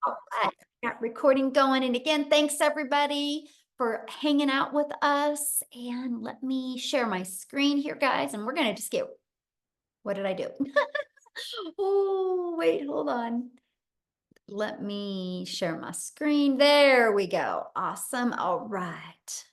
All right, got recording going. And again, thanks everybody for hanging out with us. And let me share my screen here, guys. And we're going to just get, what did I do? Oh, wait, hold on. Let me share my screen. There we go. Awesome. All right.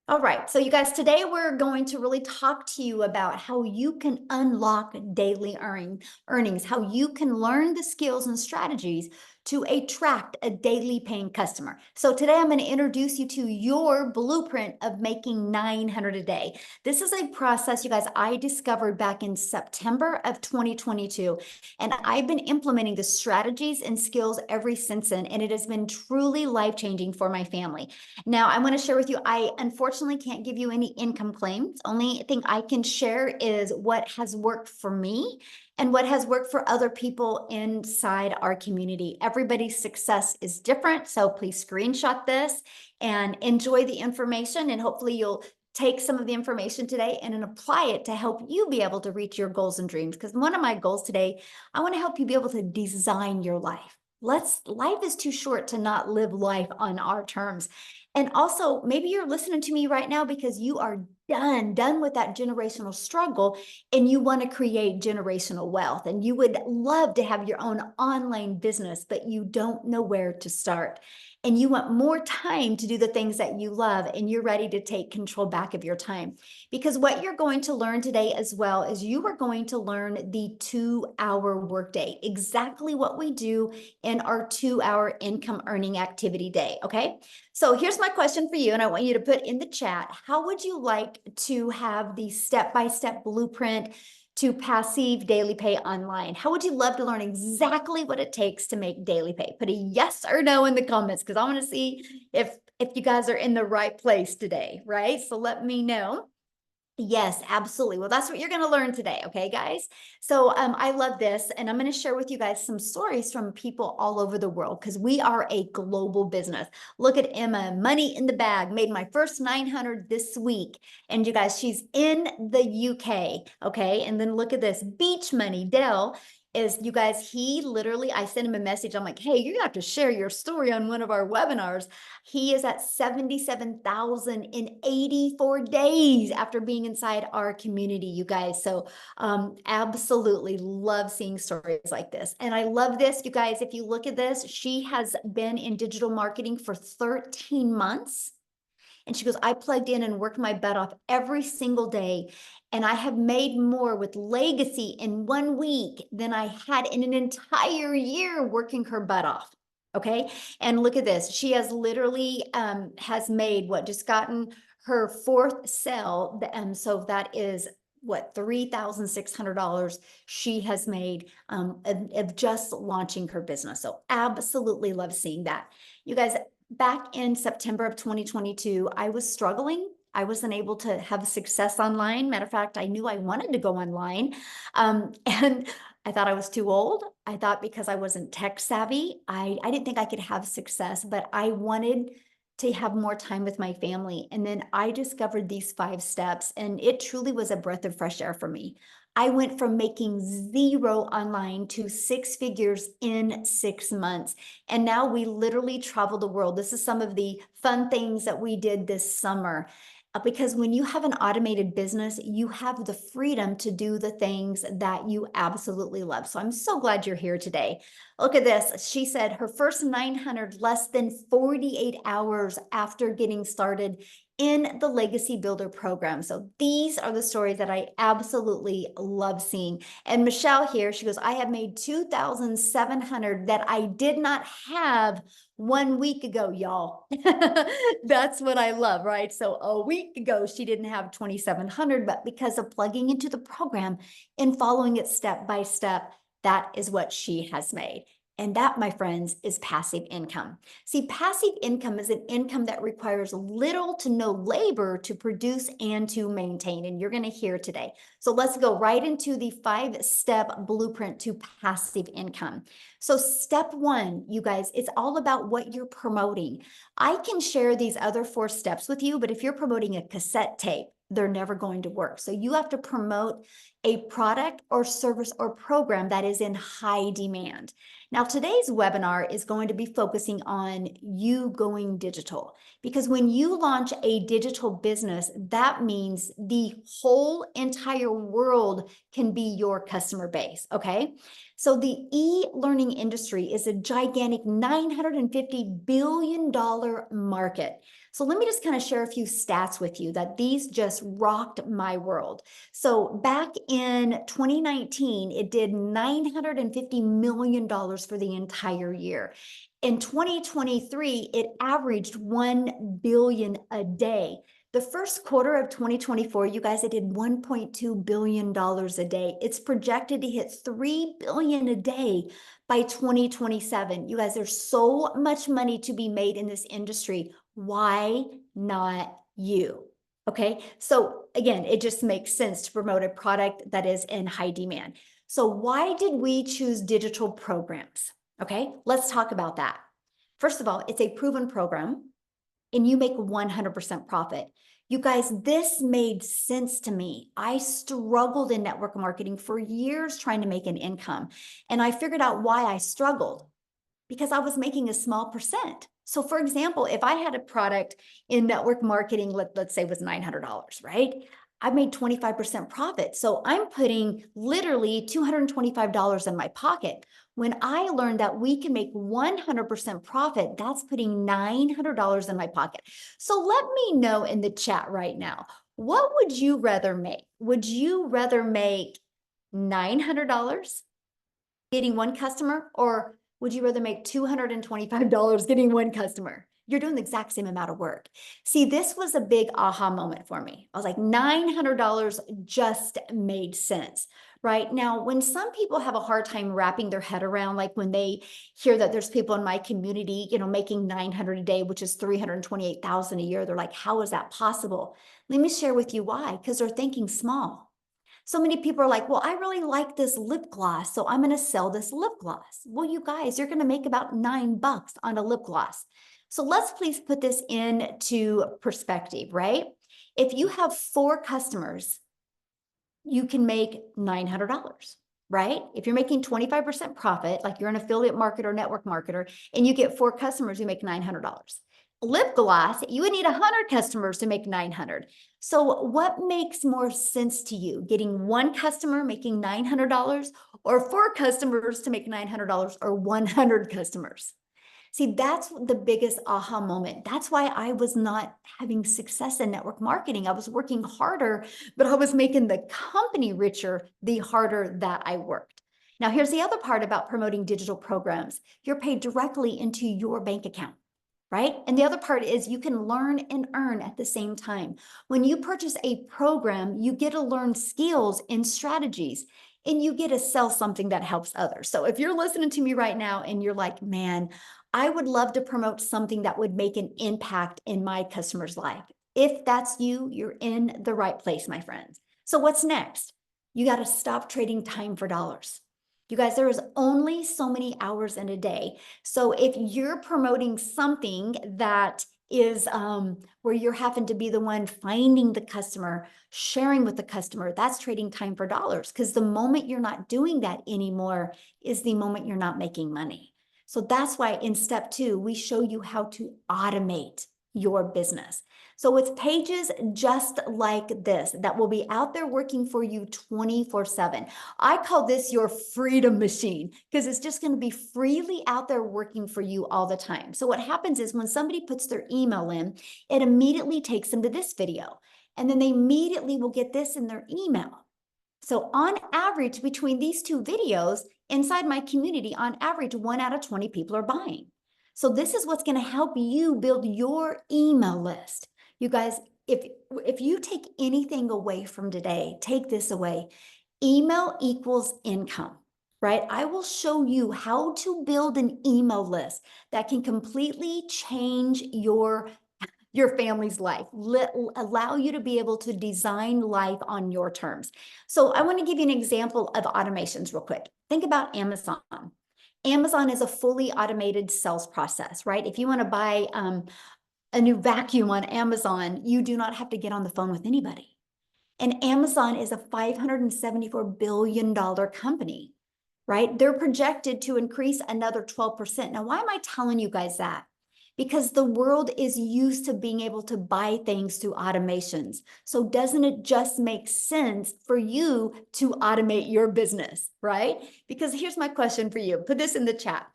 All right, so you guys, today we're going to really talk to you about how you can unlock daily earnings, how you can learn the skills and strategies to attract a daily paying customer. So today I'm going to introduce you to your blueprint of making 900 a day. This is a process, you guys, I discovered back in September of 2022, and I've been implementing the strategies and skills ever since then, and it has been truly life-changing for my family. Now, I want to share with you, I unfortunately can't give you any income claims. Only thing I can share is what has worked for me and what has worked for other people inside our community. Everybody's success is different, so please screenshot this and enjoy the information, and hopefully you'll take some of the information today and then apply it to help you be able to reach your goals and dreams. Because one of my goals today, I want to help you be able to design your life. Life is too short to not live life on our terms. And also, maybe you're listening to me right now because you are done with that generational struggle and you want to create generational wealth and you would love to have your own online business, but you don't know where to start. And you want more time to do the things that you love and you're ready to take control back of your time. Because what you're going to learn today as well is you are going to learn the 2-hour workday, exactly what we do in our 2-hour income earning activity day. Okay. So here's my question for you, and I want you to put in the chat, how would you like to have the step-by-step blueprint to passive daily pay online? How would you love to learn exactly what it takes to make daily pay? Put a yes or no in the comments because I want to see if you guys are in the right place today, right? So let me know. Yes, absolutely. Well, that's what you're going to learn today. Okay, guys. So I love this. And I'm going to share with you guys some stories from people all over the world because we are a global business. Look at Emma, money in the bag, made my first 900 this week. And you guys, she's in the UK. Okay. And then look at this beach money. Dell is, you guys, he literally, I sent him a message. I'm like, hey, you're gonna have to share your story on one of our webinars. He is at 77,000 in 84 days after being inside our community, you guys. So absolutely love seeing stories like this. And I love this, you guys. If you look at this, she has been in digital marketing for 13 months. And she goes, I plugged in and worked my butt off every single day. And I have made more with Legacy in 1 week than I had in an entire year working her butt off. Okay. And look at this. She has literally has made what, just gotten her fourth sale. So that is what, $3,600 she has made of just launching her business. So absolutely love seeing that. You guys, back in September of 2022, I was struggling. I wasn't able to have success online. Matter of fact, I knew I wanted to go online. And I thought I was too old. I thought because I wasn't tech savvy, I didn't think I could have success, but I wanted to have more time with my family. And then I discovered these 5 steps, and it truly was a breath of fresh air for me. I went from making 0 online to 6 figures in 6 months. And now we literally travel the world. This is some of the fun things that we did this summer. Because when you have an automated business, you have the freedom to do the things that you absolutely love. So I'm so glad you're here today. Look at this. She said her first 900 less than 48 hours after getting started in the Legacy Builder program. So these are the stories that I absolutely love seeing. And Michelle here, she goes, I have made 2,700 that I did not have 1 week ago, y'all. That's what I love, right? So a week ago, she didn't have 2,700, but because of plugging into the program and following it step by step, that is what she has made. And that, my friends, is passive income. See, passive income is an income that requires little to no labor to produce and to maintain. And you're going to hear today. So let's go right into the 5-step blueprint to passive income. So step 1, you guys, it's all about what you're promoting. I can share these other 4 steps with you, but if you're promoting a cassette tape, they're never going to work. So you have to promote a product or service or program that is in high demand. Now, today's webinar is going to be focusing on you going digital, because when you launch a digital business, that means the whole entire world can be your customer base, okay? So the e-learning industry is a gigantic $950 billion market. So let me just kind of share a few stats with you that these just rocked my world. So back in 2019, it did $950 million for the entire year. In 2023, it averaged 1 billion a day. The first quarter of 2024, you guys, it did $1.2 billion a day. It's projected to hit 3 billion a day by 2027. You guys, there's so much money to be made in this industry. Why not you? Okay, so again, it just makes sense to promote a product that is in high demand. So why did we choose digital programs? Okay, let's talk about that. First of all, it's a proven program and you make 100% profit. You guys, this made sense to me. I struggled in network marketing for years trying to make an income. And I figured out why I struggled, because I was making a small percent. So for example, if I had a product in network marketing, let's say was $900, right? I made 25% profit. So I'm putting literally $225 in my pocket. When I learned that we can make 100% profit, that's putting $900 in my pocket. So let me know in the chat right now, what would you rather make? Would you rather make $900 getting one customer, or would you rather make $225 getting one customer? You're doing the exact same amount of work. See, this was a big aha moment for me. I was like, $900 just made sense, right? Now, when some people have a hard time wrapping their head around, like when they hear that there's people in my community, making 900 a day, which is 328,000 a year, they're like, how is that possible? Let me share with you why, because they're thinking small. So many people are like, well, I really like this lip gloss, so I'm going to sell this lip gloss. Well, you guys, you're going to make about $9 on a lip gloss. So let's please put this into perspective, right? If you have 4 customers, you can make $900, right? If you're making 25% profit, like you're an affiliate marketer, network marketer, and you get 4 customers, you make $900. Lip gloss, you would need 100 customers to make 900. So what makes more sense to you? Getting 1 customer making $900, or 4 customers to make $900, or 100 customers? See, that's the biggest aha moment. That's why I was not having success in network marketing. I was working harder, but I was making the company richer the harder that I worked. Now, here's the other part about promoting digital programs. You're paid directly into your bank account, right? And the other part is you can learn and earn at the same time. When you purchase a program, you get to learn skills and strategies, and you get to sell something that helps others. So if you're listening to me right now and you're like, man, I would love to promote something that would make an impact in my customer's life. If that's you, you're in the right place, my friends. So what's next? You got to stop trading time for dollars. You guys, there is only so many hours in a day. So if you're promoting something that is where you're having to be the one finding the customer, sharing with the customer, that's trading time for dollars, because the moment you're not doing that anymore is the moment you're not making money. So that's why in step 2, we show you how to automate your business. So it's pages just like this that will be out there working for you 24/7. I call this your freedom machine, because it's just going to be freely out there working for you all the time. So what happens is when somebody puts their email in, it immediately takes them to this video, and then they immediately will get this in their email. So on average, between these 2 videos inside my community, on average, 1 out of 20 people are buying. So this is what's going to help you build your email list. You guys, if you take anything away from today, take this away. Email equals income, right? I will show you how to build an email list that can completely change your family's life, allow you to be able to design life on your terms. So I want to give you an example of automations real quick. Think about Amazon. Amazon is a fully automated sales process, right? If you want to buy a new vacuum on Amazon, you do not have to get on the phone with anybody. And Amazon is a $574 billion company, right? They're projected to increase another 12%. Now, why am I telling you guys that? Because the world is used to being able to buy things through automations. So doesn't it just make sense for you to automate your business, right? Because here's my question for you. Put this in the chat.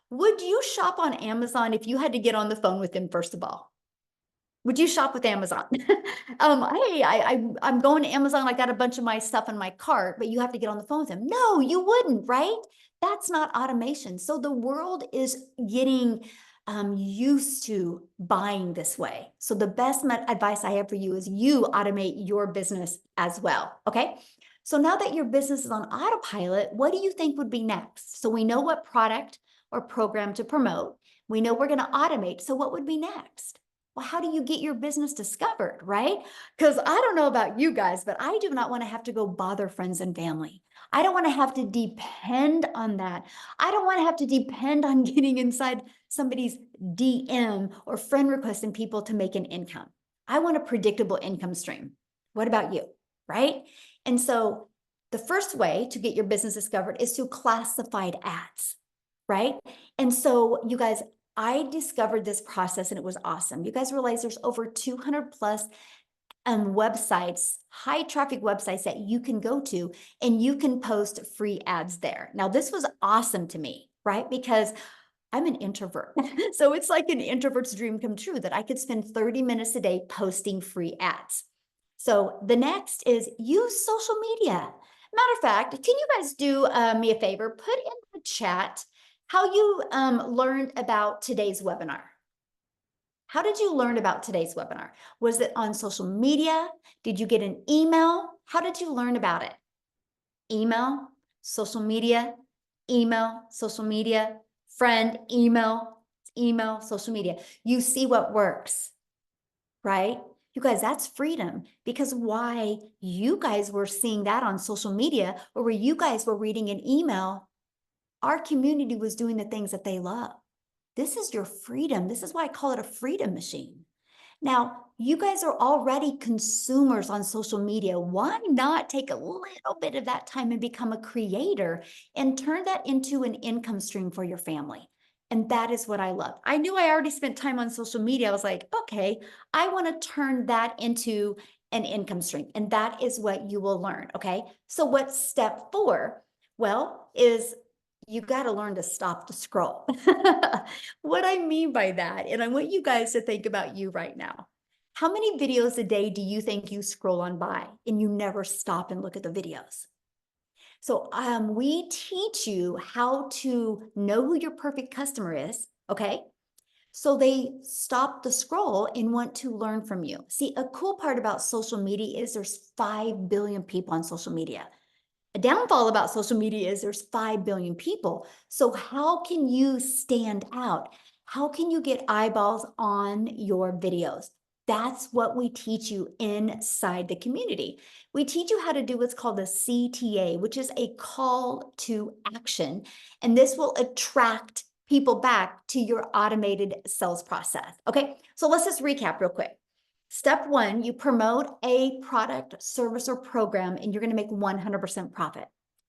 Would you shop on Amazon if you had to get on the phone with them, first of all? Would you shop with Amazon? Hey, I'm going to Amazon. I got a bunch of my stuff in my cart, but you have to get on the phone with them. No, you wouldn't, right? That's not automation. So the world is getting used to buying this way. So the best advice I have for you is you automate your business as well. Okay. So now that your business is on autopilot, what do you think would be next? So we know what product or program to promote. We know we're going to automate. So what would be next? Well, how do you get your business discovered, right? Because I don't know about you guys, but I do not want to have to go bother friends and family. I don't want to have to depend on that. I don't want to have to depend on getting inside somebody's DM or friend requesting people to make an income. I want a predictable income stream. What about you, right? And so the first way to get your business discovered is through classified ads, right? And so you guys, I discovered this process and it was awesome. You guys realize there's over 200 plus websites, high traffic websites that you can go to and you can post free ads there. Now, this was awesome to me, right? Because I'm an introvert. So it's like an introvert's dream come true that I could spend 30 minutes a day posting free ads. So the next is use social media. Matter of fact, can you guys do me a favor? Put in the chat how you learned about today's webinar. How did you learn about today's webinar? Was it on social media? Did you get an email? How did you learn about it? Email, social media, friend, email, social media. You see what works, right? You guys, that's freedom, because why you guys were seeing that on social media or where you guys were reading an email, our community was doing the things that they love. This is your freedom. This is why I call it a freedom machine. Now, you guys are already consumers on social media. Why not take a little bit of that time and become a creator and turn that into an income stream for your family? And that is what I love. I knew I already spent time on social media. I was like, okay, I want to turn that into an income stream. And that is what you will learn. Okay. So what's step 4? Well, is you got to learn to stop the scroll. What I mean by that, and I want you guys to think about you right now. How many videos a day do you think you scroll on by and you never stop and look at the videos? So we teach you how to know who your perfect customer is, okay? So they stop the scroll and want to learn from you. See, a cool part about social media is there's 5 billion people on social media. A downfall about social media is there's 5 billion people. So how can you stand out? How can you get eyeballs on your videos? That's what we teach you inside the community. We teach you how to do what's called a CTA, which is a call to action. And this will attract people back to your automated sales process. Okay, so let's just recap real quick. Step 1, you promote a product, service, or program, and you're going to make 100% profit.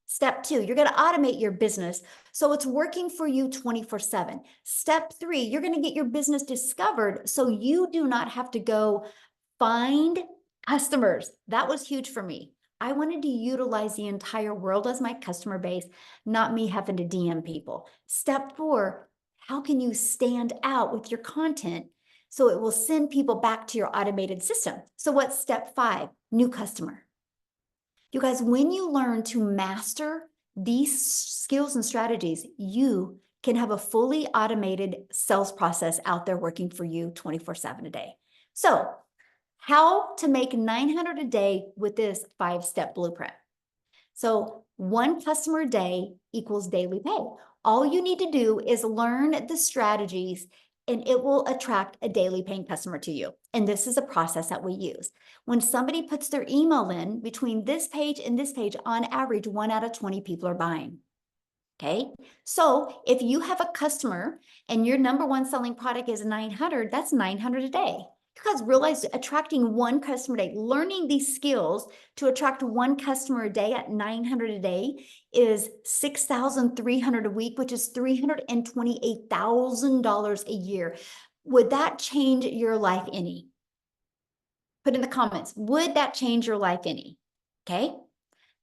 Step 2, you're going to automate your business so it's working for you 24/7. Step 3, you're going to get your business discovered so you do not have to go find customers. That was huge for me. I wanted to utilize the entire world as my customer base, not me having to DM people. Step 4, how can you stand out with your content so it will send people back to your automated system? So what's step 5? New customer. You guys, when you learn to master these skills and strategies, you can have a fully automated sales process out there working for you 24/7 a day. So how to make 900 a day with this 5-step blueprint. So 1 customer a day equals daily pay. All you need to do is learn the strategies and it will attract a daily paying customer to you. And this is a process that we use. When somebody puts their email in between this page and this page, on average, 1 out of 20 people are buying. Okay. So if you have a customer and your number 1 selling product is 900, that's 900 a day. You guys realize attracting one customer a day, learning these skills to attract one customer a day at 900 a day is 6,300 a week, which is $328,000 a year. Would that change your life any? Put in the comments, would that change your life any? Okay.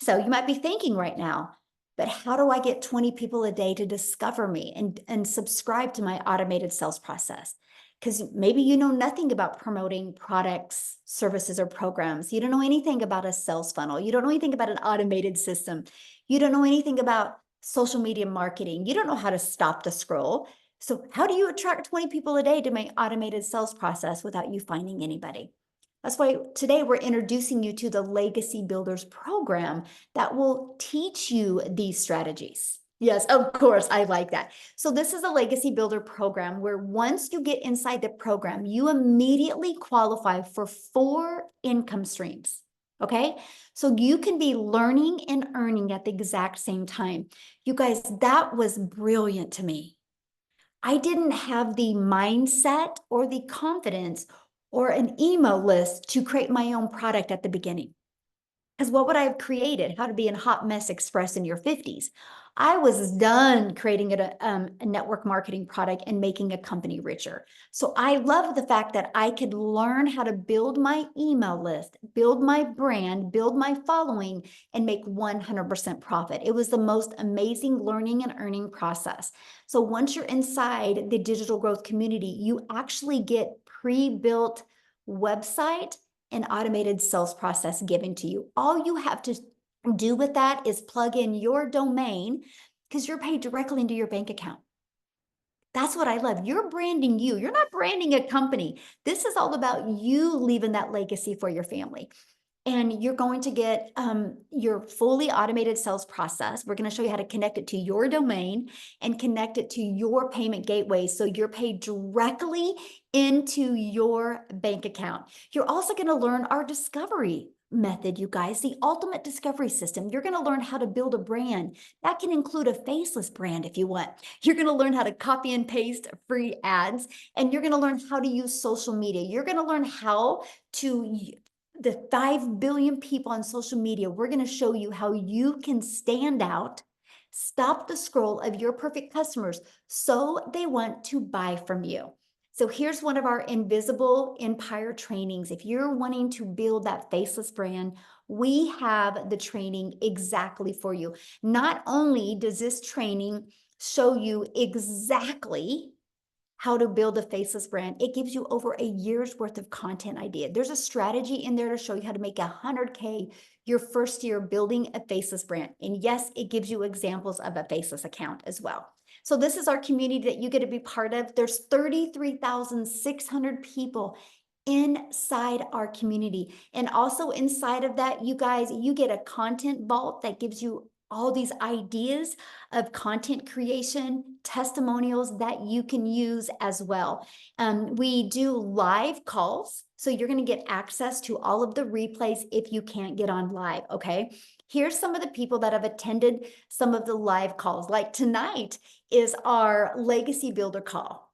So you might be thinking right now, but how do I get 20 people a day to discover me and subscribe to my automated sales process? Because maybe you know nothing about promoting products, services, or programs. You don't know anything about a sales funnel. You don't know anything about an automated system. You don't know anything about social media marketing. You don't know how to stop the scroll. So how do you attract 20 people a day to my automated sales process without you finding anybody? That's why today we're introducing you to the Legacy Builders program that will teach you these strategies. Yes, of course, I like that. So this is a Legacy Builder program where once you get inside the program, you immediately qualify for 4 income streams. Okay, so you can be learning and earning at the exact same time. You guys, that was brilliant to me. I didn't have the mindset or the confidence or an email list to create my own product at the beginning. Because what would I have created? How to be a hot mess express in your 50s. I was done creating a network marketing product and making a company richer. So I love the fact that I could learn how to build my email list, build my brand, build my following, and make 100% profit. It was the most amazing learning and earning process. So once you're inside the digital growth community, you actually get pre-built website and automated sales process given to you. All you have to do with that is plug in your domain because you're paid directly into your bank account. That's what I love. You're branding you. You're not branding a company. This is all about you leaving that legacy for your family. And you're going to get your fully automated sales process. We're going to show you how to connect it to your domain and connect it to your payment gateway so you're paid directly into your bank account. You're also going to learn our discovery method, you guys, the ultimate discovery system. You're going to learn how to build a brand. That can include a faceless brand if you want. You're going to learn how to copy and paste free ads, and you're going to learn how to use social media. You're going to learn how to the 5 billion people on social media. We're going to show you how you can stand out, stop the scroll of your perfect customers so they want to buy from you. So here's one of our invisible empire trainings. If you're wanting to build that faceless brand, we have the training exactly for you. Not only does this training show you exactly how to build a faceless brand, it gives you over a year's worth of content idea. There's a strategy in there to show you how to make 100K your first year building a faceless brand. And yes, it gives you examples of a faceless account as well. So this is our community that you get to be part of. There's 33,600 people inside our community. And also inside of that, you guys, you get a content vault that gives you all these ideas of content creation, testimonials that you can use as well. We do live calls, so you're going to get access to all of the replays if you can't get on live, okay? Here's some of the people that have attended some of the live calls. Like tonight is our Legacy Builder call.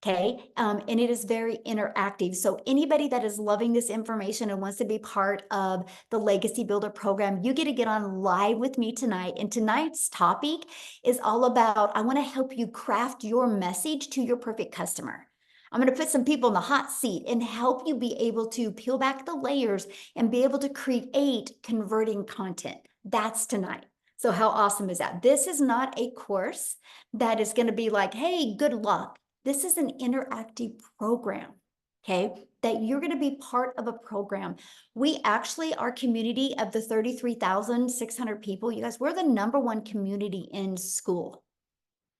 Okay, and it is very interactive. So anybody that is loving this information and wants to be part of the Legacy Builder program, you get to get on live with me tonight. And tonight's topic is all about, I want to help you craft your message to your perfect customer. I'm going to put some people in the hot seat and help you be able to peel back the layers and be able to create converting content. That's tonight. So how awesome is that? This is not a course that is going to be like, hey, good luck. This is an interactive program, okay, that you're going to be part of a program. We actually, our community of the 33,600 people, you guys, we're the #1 community in school.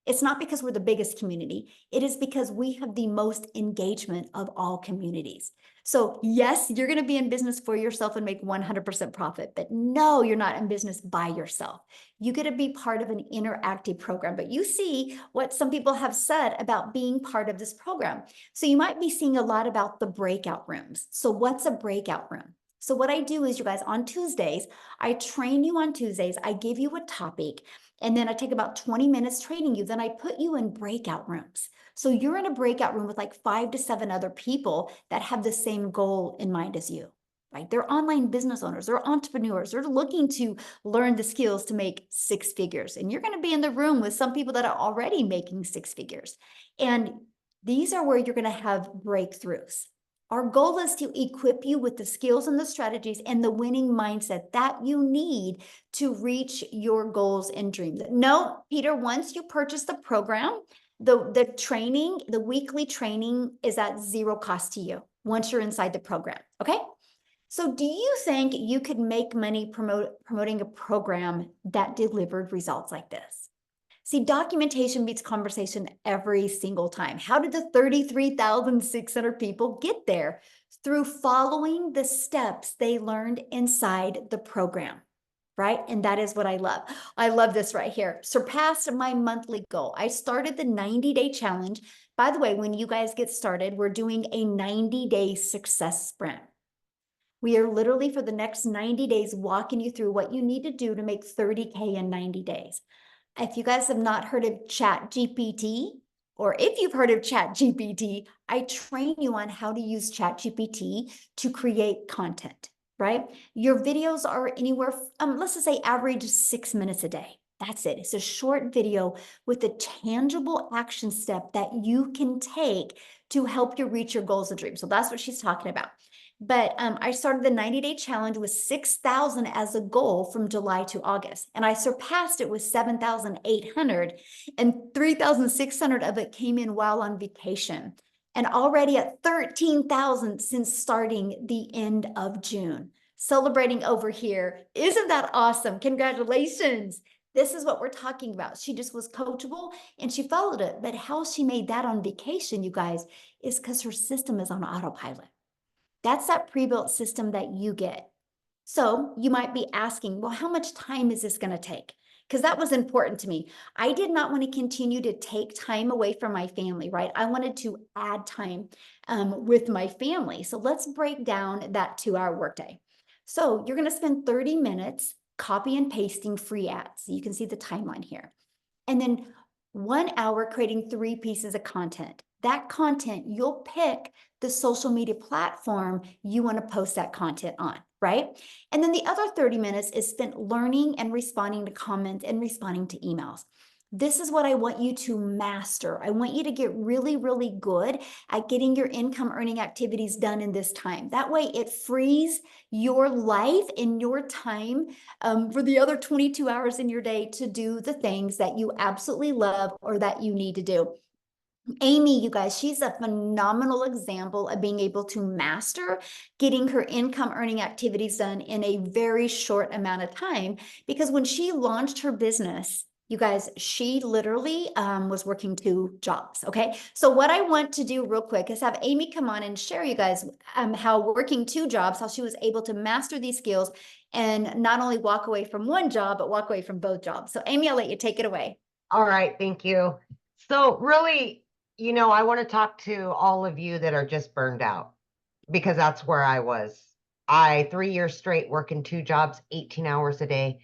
It's not because we're the biggest community. It is because we have the most engagement of all communities. So yes, you're going to be in business for yourself and make 100% profit, but no, you're not in business by yourself. You get to be part of an interactive program, but you see what some people have said about being part of this program. So you might be seeing a lot about the breakout rooms. So what's a breakout room? So what I do is, you guys, on Tuesdays, I train you on Tuesdays. I give you a topic. And then I take about 20 minutes training you. Then I put you in breakout rooms. So you're in a breakout room with like 5 to 7 other people that have the same goal in mind as you, right? They're online business owners, they're entrepreneurs, they're looking to learn the skills to make 6 figures. And you're going to be in the room with some people that are already making 6 figures. And these are where you're going to have breakthroughs. Our goal is to equip you with the skills and the strategies and the winning mindset that you need to reach your goals and dreams. No, Peter, once you purchase the program, the training, the weekly training is at zero cost to you once you're inside the program. Okay. So do you think you could make money promoting a program that delivered results like this? See, documentation beats conversation every single time. How did the 33,600 people get there? Through following the steps they learned inside the program, right? And that is what I love. I love this right here. Surpassed my monthly goal. I started the 90-day challenge. By the way, when you guys get started, we're doing a 90-day success sprint. We are literally for the next 90 days walking you through what you need to do to make 30K in 90 days. If you guys have not heard of ChatGPT, or if you've heard of ChatGPT, I train you on how to use ChatGPT to create content, right? Your videos are anywhere, let's just say average 6 minutes a day. That's it. It's a short video with a tangible action step that you can take to help you reach your goals and dreams. So that's what she's talking about. But I started the 90-day challenge with 6,000 as a goal from July to August. And I surpassed it with 7,800, and 3,600 of it came in while on vacation. And already at 13,000 since starting the end of June. Celebrating over here. Isn't that awesome? Congratulations. This is what we're talking about. She just was coachable and she followed it. But how she made that on vacation, you guys, is because her system is on autopilot. That's that pre-built system that you get. So you might be asking, well, how much time is this going to take? Because that was important to me. I did not want to continue to take time away from my family, right? I wanted to add time with my family. So let's break down that 2-hour workday. So you're going to spend 30 minutes copy and pasting free ads. So you can see the timeline here. And then 1 hour creating 3 pieces of content. That content, you'll pick the social media platform you want to post that content on, right? And then the other 30 minutes is spent learning and responding to comments and responding to emails. This is what I want you to master. I want you to get really, really good at getting your income earning activities done in this time. That way it frees your life and your time for the other 22 hours in your day to do the things that you absolutely love or that you need to do. Amy, you guys, she's a phenomenal example of being able to master getting her income earning activities done in a very short amount of time. Because when she launched her business, you guys, she literally was working 2 jobs. Okay. So what I want to do real quick is have Amy come on and share you guys how working 2 jobs, how she was able to master these skills and not only walk away from 1 job, but walk away from both jobs. So Amy, I'll let you take it away. All right. Thank you. So really, I want to talk to all of you that are just burned out because that's where I was. 3 years straight working 2 jobs, 18 hours a day.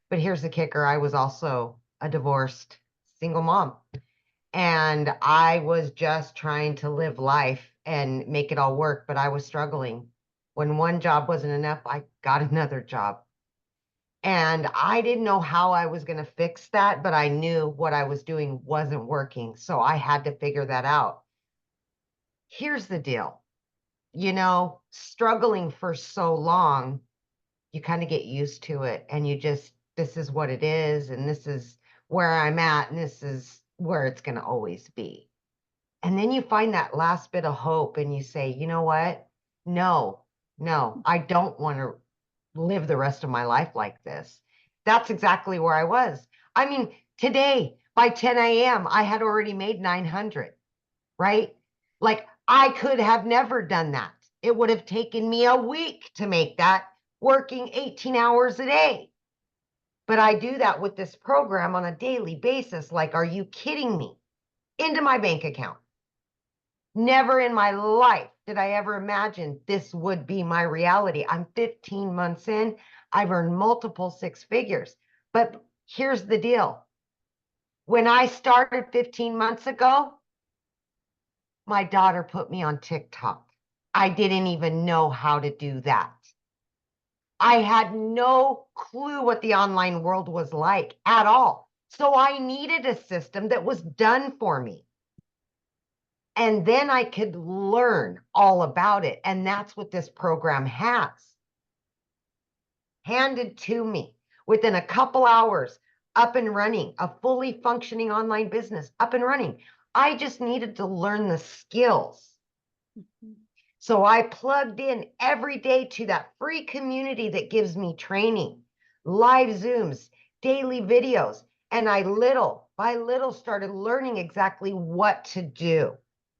But here's the kicker. I was also a divorced single mom. And I was just trying to live life and make it all work, but I was struggling. When 1 job wasn't enough, I got another job. And I didn't know how I was going to fix that, but I knew what I was doing wasn't working. So I had to figure that out. Here's the deal. Struggling for so long, you kind of get used to it and this is what it is. And this is where I'm at. And this is where it's going to always be. And then you find that last bit of hope and you say, you know what? No, I don't want to live the rest of my life like this. That's exactly where I was. I mean, today by 10 a.m., I had already made 900, right? Like I could have never done that. It would have taken me a week to make that working 18 hours a day. But I do that with this program on a daily basis. Like, are you kidding me? Into my bank account. Never in my life did I ever imagine this would be my reality. I'm 15 months in. I've earned multiple 6 figures. But here's the deal. When I started 15 months ago, my daughter put me on TikTok. I didn't even know how to do that. I had no clue what the online world was like at all. So I needed a system that was done for me. And then I could learn all about it. And that's what this program has. Handed to me within a couple hours, up and running, a fully functioning online business, up and running. I just needed to learn the skills. So I plugged in every day to that free community that gives me training, live Zooms, daily videos. And I little by little started learning exactly what to do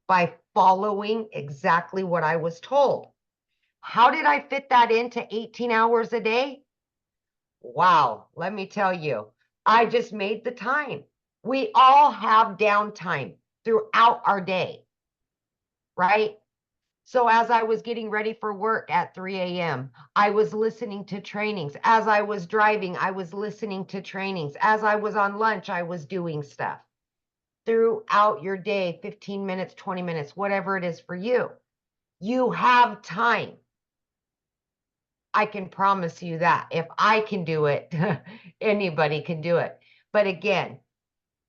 by following exactly what I was told. How did I fit that into 18 hours a day? Wow, let me tell you, I just made the time. We all have downtime throughout our day, right? So as I was getting ready for work at 3 a.m., I was listening to trainings. As I was driving, I was listening to trainings. As I was on lunch, I was doing stuff. Throughout your day, 15 minutes, 20 minutes, whatever it is for you, you have time. I can promise you that if I can do it, anybody can do it. But again,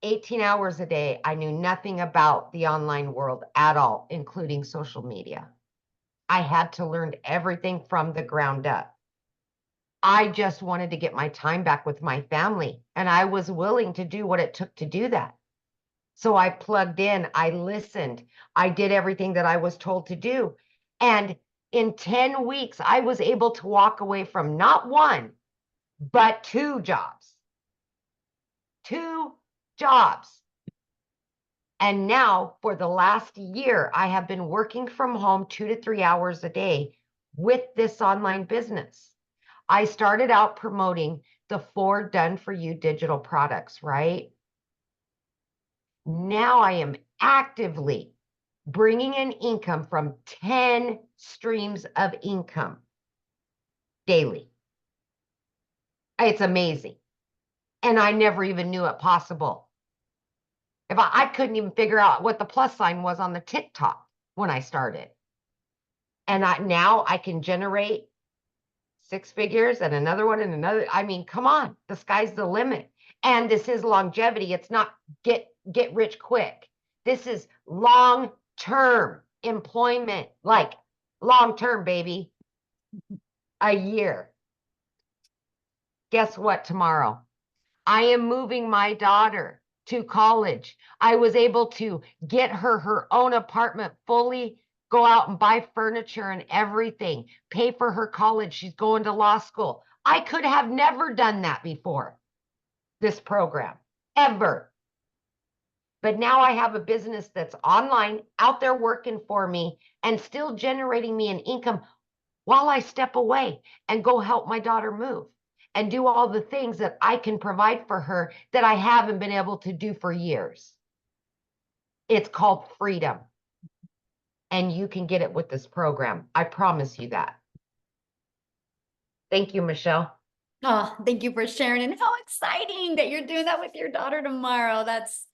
18 hours a day, I knew nothing about the online world at all, including social media. I had to learn everything from the ground up. I just wanted to get my time back with my family, and I was willing to do what it took to do that. So I plugged in, I listened, I did everything that I was told to do. And in 10 weeks, I was able to walk away from not one, but two jobs. Two jobs. And now for the last year, I have been working from home 2 to 3 hours a day with this online business. I started out promoting the 4 done for you digital products, right? Now I am actively bringing in income from 10 streams of income daily. It's amazing. And I never even knew it possible. If I couldn't even figure out what the plus sign was on the TikTok when I started. And now I can generate 6 figures and another one and another. I mean, come on, the sky's the limit. And this is longevity. It's not get rich quick. This is long-term employment, like long-term, baby. A year. Guess what tomorrow? I am moving my daughter to college. I was able to get her own apartment, fully go out and buy furniture and everything, pay for her college. She's going to law school. I could have never done that before this program, ever. But now I have a business that's online, out there working for me and still generating me an income while I step away and go help my daughter move and do all the things that I can provide for her that I haven't been able to do for years. It's called freedom. And you can get it with this program. I promise you that. Thank you, Michelle. Oh, thank you for sharing. And how exciting that you're doing that with your daughter tomorrow. That's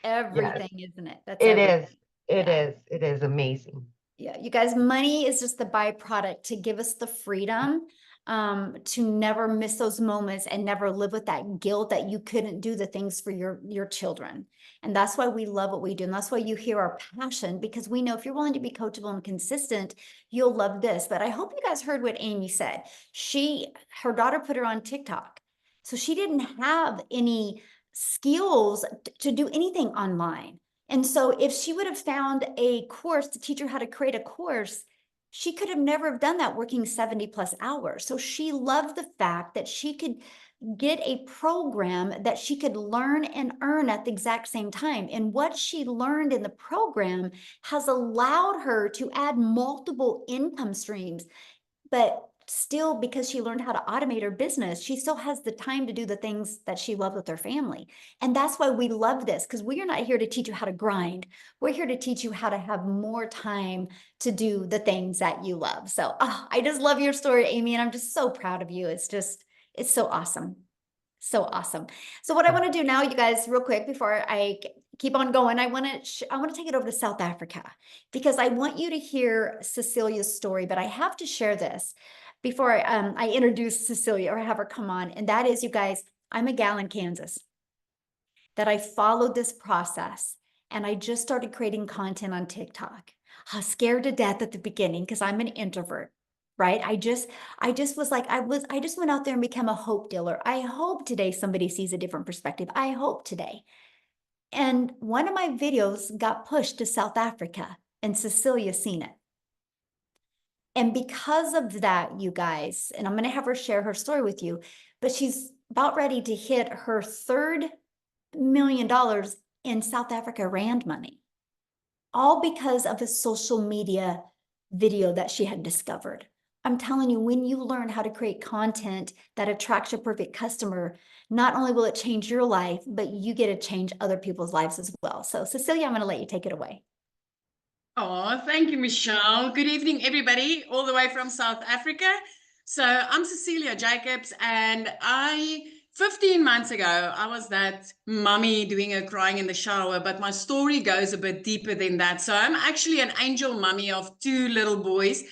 everything, isn't it? That's It everything. is. It Yeah. is. It is amazing. Yeah, you guys, money is just the byproduct to give us the freedom to never miss those moments and never live with that guilt that you couldn't do the things for your children. And that's why we love what we do. And that's why you hear our passion, because we know if you're willing to be coachable and consistent, you'll love this. But I hope you guys heard what Amy said. Her daughter put her on TikTok. So she didn't have any skills to do anything online. And so if she would have found a course to teach her how to create a course, she could have never have done that working 70 plus hours. So she loved the fact that she could get a program that she could learn and earn at the exact same time. And what she learned in the program has allowed her to add multiple income streams. But still, because she learned how to automate her business, she still has the time to do the things that she loved with her family. And that's why we love this, because we are not here to teach you how to grind. We're here to teach you how to have more time to do the things that you love. So I just love your story, Amy, and I'm just so proud of you. It's so awesome. So awesome. So what I want to do now, you guys, real quick, before I keep on going, I want to take it over to South Africa, because I want you to hear Cecilia's story, but I have to share this before I introduce Cecilia or have her come on. And that is, you guys, I'm a gal in Kansas that I followed this process, and I just started creating content on TikTok. I was scared to death at the beginning because I'm an introvert, right? I just was like, I just went out there and became a hope dealer. I hope today somebody sees a different perspective. I hope today. And one of my videos got pushed to South Africa, and Cecilia seen it. And because of that, you guys, and I'm going to have her share her story with you, but she's about ready to hit her $3 million in South Africa Rand money, all because of a social media video that she had discovered. I'm telling you, when you learn how to create content that attracts your perfect customer, not only will it change your life, but you get to change other people's lives as well. So Cecilia, I'm going to let you take it away. Oh, thank you, Michelle. Good evening, everybody, all the way from South Africa. So I'm Cecilia Jacobs, and 15 months ago, I was that mummy doing her crying in the shower, but my story goes a bit deeper than that. So I'm actually an angel mummy of 2 little boys.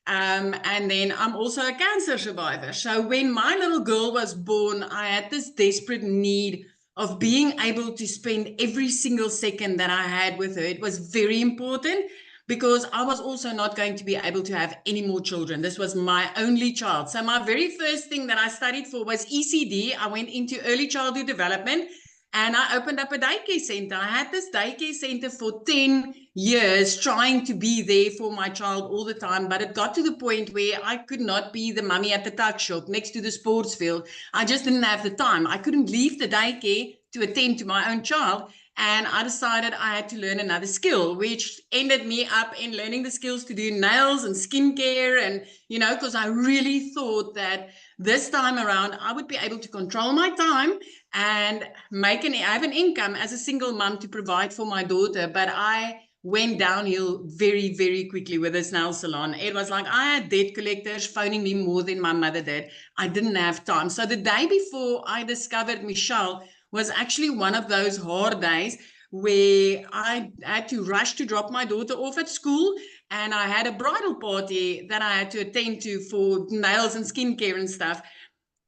And then I'm also a cancer survivor. So when my little girl was born, I had this desperate need of being able to spend every single second that I had with her. It was very important because I was also not going to be able to have any more children. This was my only child. So my very first thing that I studied for was ECD. I went into early childhood development, and I opened up a daycare center. I had this daycare center for 10 years, trying to be there for my child all the time. But it got to the point where I could not be the mummy at the tuck shop next to the sports field. I just didn't have the time. I couldn't leave the daycare to attend to my own child. And I decided I had to learn another skill, which ended me up in learning the skills to do nails and skincare. And, because I really thought that this time around, I would be able to control my time and have an income as a single mom to provide for my daughter. But I went downhill very, very quickly with this nail salon. It was like I had debt collectors phoning me more than my mother did. I didn't have time. So the day before I discovered Michelle was actually one of those hard days where I had to rush to drop my daughter off at school, and I had a bridal party that I had to attend to for nails and skincare and stuff.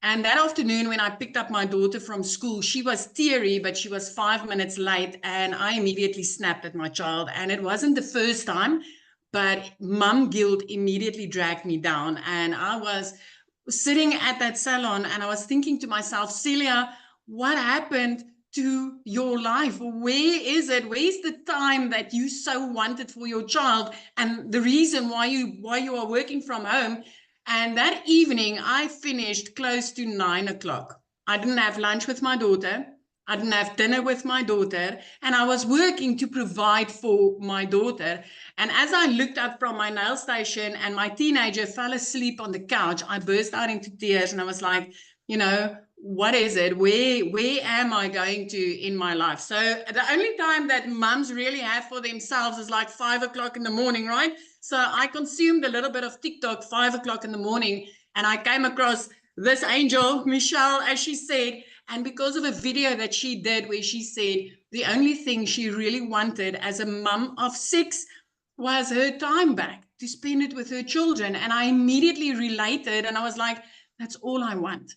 And that afternoon, when I picked up my daughter from school, she was teary, but she was 5 minutes late, and I immediately snapped at my child. And it wasn't the first time, but mum guilt immediately dragged me down. And I was sitting at that salon, and I was thinking to myself, Celia, what happened to your life? Where is it? Where's the time that you so wanted for your child, and the reason why you are working from home? And that evening, I finished close to 9 o'clock. I didn't have lunch with my daughter. I didn't have dinner with my daughter. And I was working to provide for my daughter. And as I looked up from my nail station and my teenager fell asleep on the couch, I burst out into tears. And I was like, what is it? Where am I going to in my life? So the only time that mums really have for themselves is like 5 o'clock in the morning, right? So I consumed a little bit of TikTok 5 o'clock in the morning, and I came across this angel, Michelle, as she said, and because of a video that she did where she said the only thing she really wanted as a mum of 6 was her time back to spend it with her children. And I immediately related, and I was like, that's all I want.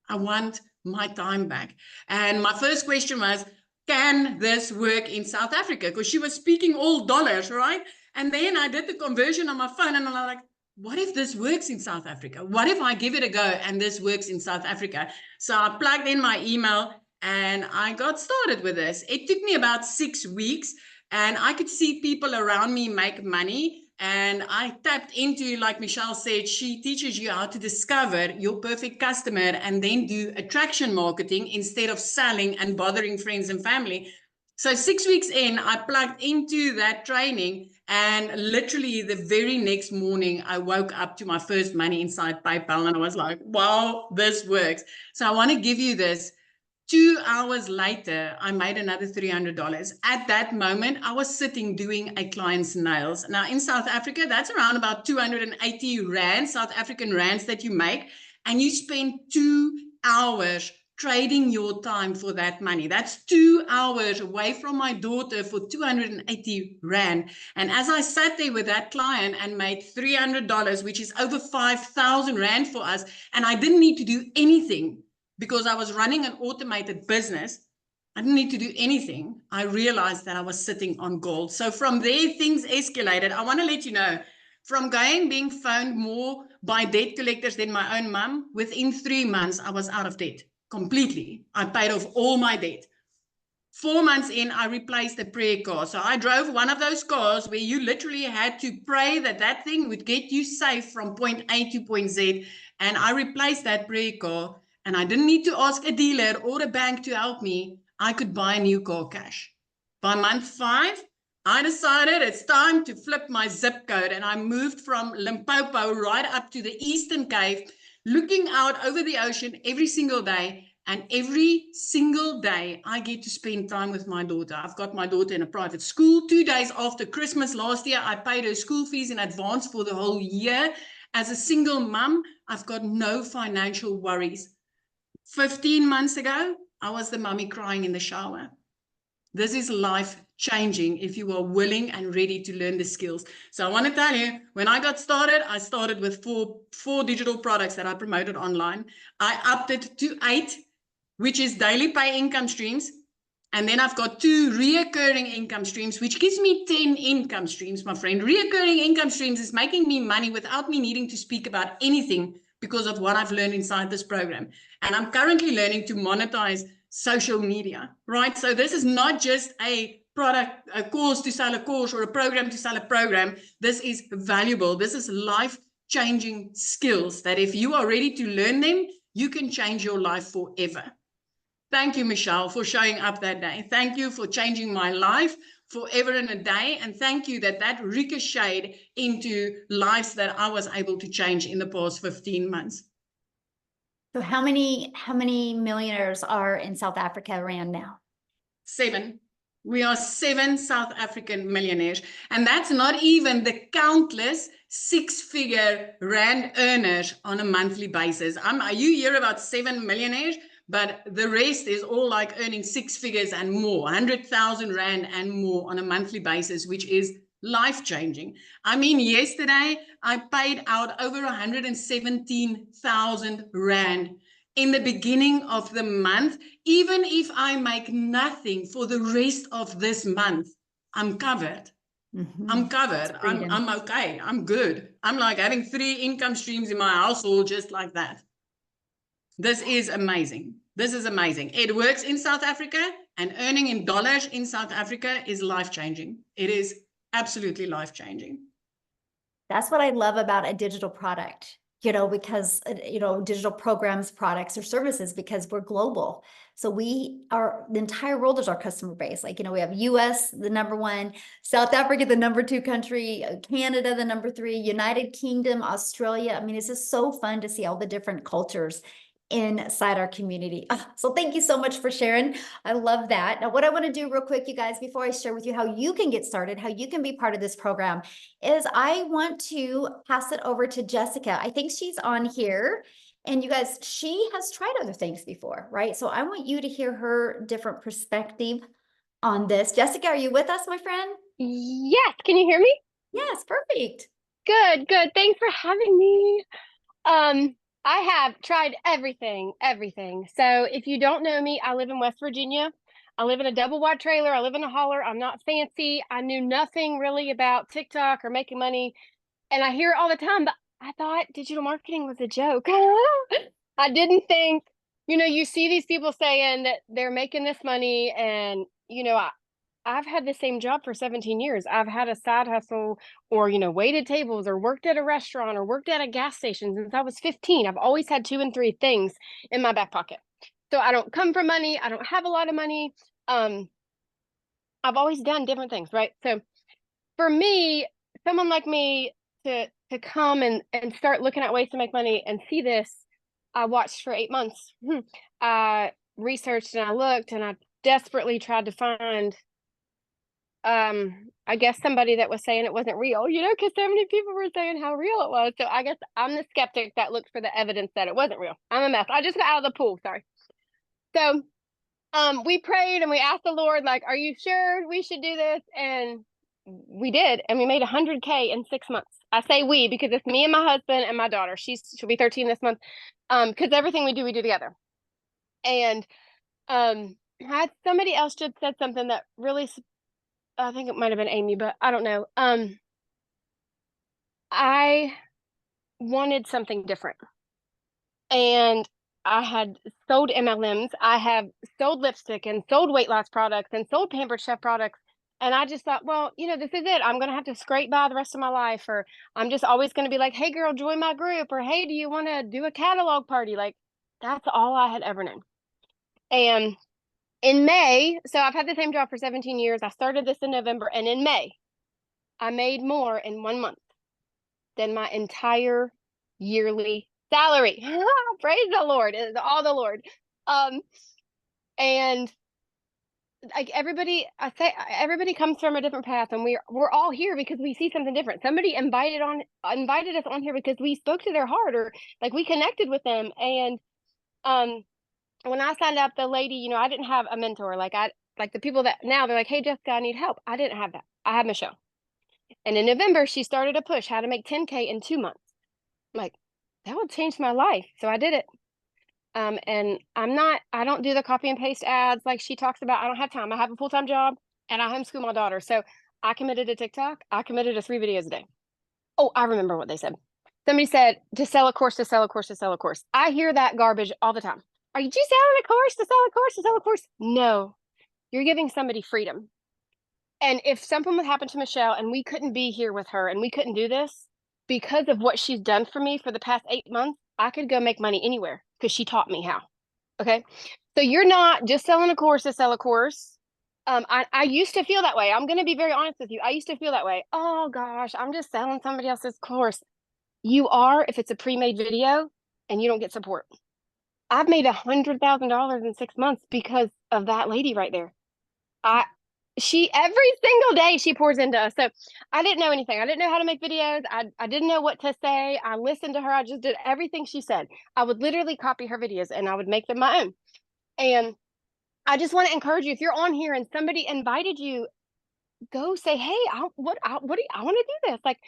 I want my time back. And my first question was, can this work in South Africa? Because she was speaking all dollars, right? And then I did the conversion on my phone, and I'm like, what if this works in South Africa? What if I give it a go and this works in South Africa? So I plugged in my email and I got started with this. It took me about 6 weeks, and I could see people around me make money. And I tapped into, like Michelle said, she teaches you how to discover your perfect customer and then do attraction marketing instead of selling and bothering friends and family. So 6 weeks in, I plugged into that training, and literally the very next morning, I woke up to my first money inside PayPal, and I was like, wow, this works. So I want to give you this. 2 hours later, I made another $300. At that moment, I was sitting doing a client's nails. Now, in South Africa, that's around about 280 Rand, South African Rands that you make. And you spend 2 hours trading your time for that money. That's 2 hours away from my daughter for 280 Rand. And as I sat there with that client and made $300, which is over 5,000 Rand for us, and I didn't need to do anything because I was running an automated business. I didn't need to do anything. I realized that I was sitting on gold. So from there, things escalated. I want to let you know, from being phoned more by debt collectors than my own mum, within 3 months, I was out of debt completely. I paid off all my debt. 4 months in, I replaced the prayer car. So I drove one of those cars where you literally had to pray that that thing would get you safe from point A to point Z. And I replaced that prayer car, and I didn't need to ask a dealer or a bank to help me. I could buy a new car cash. By month 5, I decided it's time to flip my zip code, and I moved from Limpopo right up to the Eastern Cape, looking out over the ocean every single day. And every single day I get to spend time with my daughter. I've got my daughter in a private school. 2 days after Christmas last year, I paid her school fees in advance for the whole year. As a single mum, I've got no financial worries. 15 months ago, I was the mummy crying in the shower. This is life changing if you are willing and ready to learn the skills. So I want to tell you, when I got started, I started with four digital products that I promoted online. I upped it to 8, which is daily pay income streams. And then I've got 2 reoccurring income streams, which gives me 10 income streams, my friend. Reoccurring income streams is making me money without me needing to speak about anything because of what I've learned inside this program. And I'm currently learning to monetize social media, right? So this is not just a product, a course to sell a course, or a program to sell a program. This is valuable. This is life-changing skills that if you are ready to learn them, you can change your life forever. Thank you, Michelle, for showing up that day. Thank you for changing my life forever and a day. And thank you that ricocheted into lives that I was able to change in the past 15 months. So how many millionaires are in South Africa Rand now? 7. We are 7 South African millionaires. And that's not even the countless 6-figure Rand earners on a monthly basis. You hear about 7 millionaires, but the rest is all like earning 6 figures and more, 100,000 Rand and more on a monthly basis, which is life-changing. I mean, yesterday I paid out over 117,000 Rand in the beginning of the month. Even if I make nothing for the rest of this month, I'm covered. I'm covered. I'm okay. I'm good. I'm like having 3 income streams in my household just like that. This is amazing. This is amazing. It works in South Africa, and earning in dollars in South Africa is life-changing. It is absolutely life-changing. That's what I love about a digital product, because, digital programs, products, or services, because we're global. So the entire world is our customer base. Like, we have US, the #1, South Africa, the #2 country, Canada, the #3, United Kingdom, Australia. I mean, it's just so fun to see all the different cultures inside our community. So thank you so much for sharing. I love that. Now, what I want to do real quick, you guys, before I share with you how you can get started, how you can be part of this program, is I want to pass it over to Jessica. I think she's on here. And you guys, she has tried other things before, right? So I want you to hear her different perspective on this. Jessica, are you with us, my friend? Yes. Can you hear me? Yes, perfect. Good. Thanks for having me. I have tried everything. So if you don't know me, I live in West Virginia. I live in a double wide trailer. I live in a holler. I'm not fancy. I knew nothing really about TikTok or making money. And I hear it all the time, but I thought digital marketing was a joke. I didn't think, you see these people saying that they're making this money, and, I've had the same job for 17 years. I've had a side hustle, or, waited tables, or worked at a restaurant, or worked at a gas station since I was 15. I've always had 2 and 3 things in my back pocket. So I don't come from money. I don't have a lot of money. I've always done different things, right? So for me, someone like me to come and start looking at ways to make money and see this, I watched for 8 months. I researched and I looked, and I desperately tried to find I guess somebody that was saying it wasn't real, because so many people were saying how real it was. So I guess I'm the skeptic that looked for the evidence that it wasn't real. I'm a mess. I just got out of the pool. Sorry. So we prayed and we asked the Lord, like, are you sure we should do this? And we did, and we made 100K in 6 months. I say we because it's me and my husband and my daughter. She'll be 13 this month. Because everything we do together. And had somebody else just said something that really, I think it might have been Amy, but I don't know. I wanted something different. And I had sold MLMs. I have sold lipstick and sold weight loss products and sold Pampered Chef products. And I just thought, well, this is it. I'm going to have to scrape by the rest of my life. Or I'm just always going to be like, hey, girl, join my group. Or hey, do you want to do a catalog party? Like, that's all I had ever known. And in May, so I've had the same job for 17 years. I started this in November. And in May, I made more in 1 month than my entire yearly salary. Praise the Lord. It is all the Lord. And like everybody comes from a different path, and we're all here because we see something different. Somebody invited us on here because we spoke to their heart, or like we connected with them. And when I signed up, the lady, I didn't have a mentor. Like the people that now they're like, hey Jessica, I need help. I didn't have that. I had Michelle. And in November, she started a push how to make 10K in 2 months. I'm like, that would change my life. So I did it. And I don't do the copy and paste ads like she talks about. I don't have time. I have a full-time job and I homeschool my daughter. So I committed to TikTok. I committed to 3 videos a day. Oh, I remember what they said. Somebody said to sell a course, to sell a course, to sell a course. I hear that garbage all the time. Are you just selling a course to sell a course, to sell a course? No, you're giving somebody freedom. And if something would happen to Michelle and we couldn't be here with her and we couldn't do this, because of what she's done for me for the past 8 months, I could go make money anywhere because she taught me how. Okay. So you're not just selling a course to sell a course. I used to feel that way. I'm going to be very honest with you. I used to feel that way. Oh gosh, I'm just selling somebody else's course. You are, if it's a pre-made video and you don't get support. I've made $100,000 in 6 months because of that lady right there. She every single day she pours into us. So I didn't know anything. I didn't know how to make videos. I didn't know what to say. I listened to her. I just did everything she said. I would literally copy her videos and I would make them my own. And I just want to encourage you, if you're on here and somebody invited you, go say, hey, I want to do this. Like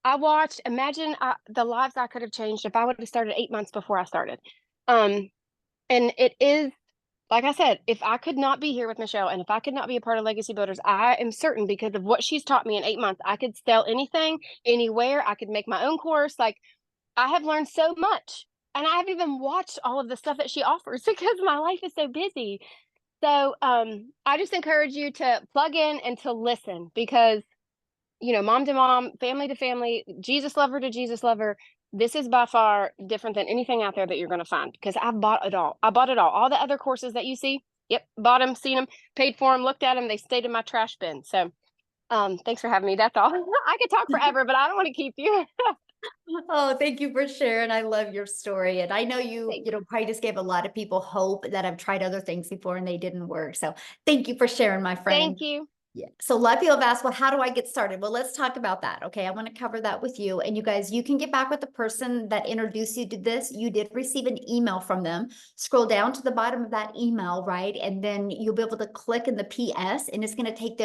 I watched, imagine the lives I could have changed if I would have started 8 months before I started. And it is, like I said, if I could not be here with Michelle and if I could not be a part of Legacy Builders, I am certain because of what she's taught me in 8 months, I could sell anything, anywhere. I could make my own course. Like I have learned so much, and I have even watched all of the stuff that she offers because my life is so busy. So I just encourage you to plug in and to listen because, mom to mom, family to family, Jesus lover to Jesus lover. This is by far different than anything out there that you're going to find because I've bought it all. I bought it all. All the other courses that you see, yep, bought them, seen them, paid for them, looked at them. They stayed in my trash bin. So thanks for having me. That's all. I could talk forever, but I don't want to keep you. Oh, thank you for sharing. I love your story. And I know you probably just gave a lot of people hope that have tried other things before and they didn't work. So thank you for sharing, my friend. Thank you. Yeah. So a lot of people have asked, well, how do I get started? Well, let's talk about that. Okay. I want to cover that with you. And you guys, you can get back with the person that introduced you to this. You did receive an email from them. Scroll down to the bottom of that email, right? And then you'll be able to click in the PS and it's going to take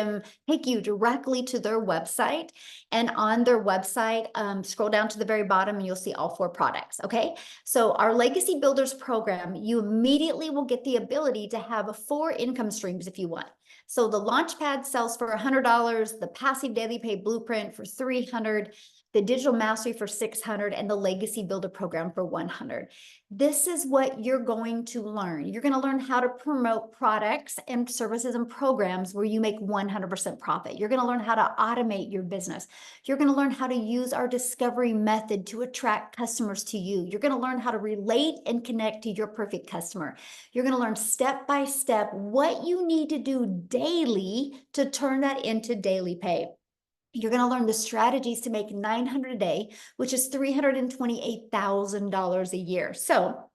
you directly to their website. And on their website, scroll down to the very bottom and you'll see all 4 products. Okay. So our Legacy Builders program, you immediately will get the ability to have 4 income streams if you want. So the Launchpad sells for $100, the Passive Daily Pay Blueprint for $300, the Digital Mastery for $600, and the Legacy Builder program for $100. This is what you're going to learn. You're going to learn how to promote products and services and programs where you make 100% profit. You're going to learn how to automate your business. You're going to learn how to use our discovery method to attract customers to you. You're going to learn how to relate and connect to your perfect customer. You're going to learn step by step what you need to do daily to turn that into daily pay. You're going to learn the strategies to make $900 a day, which is $328,000 a year. So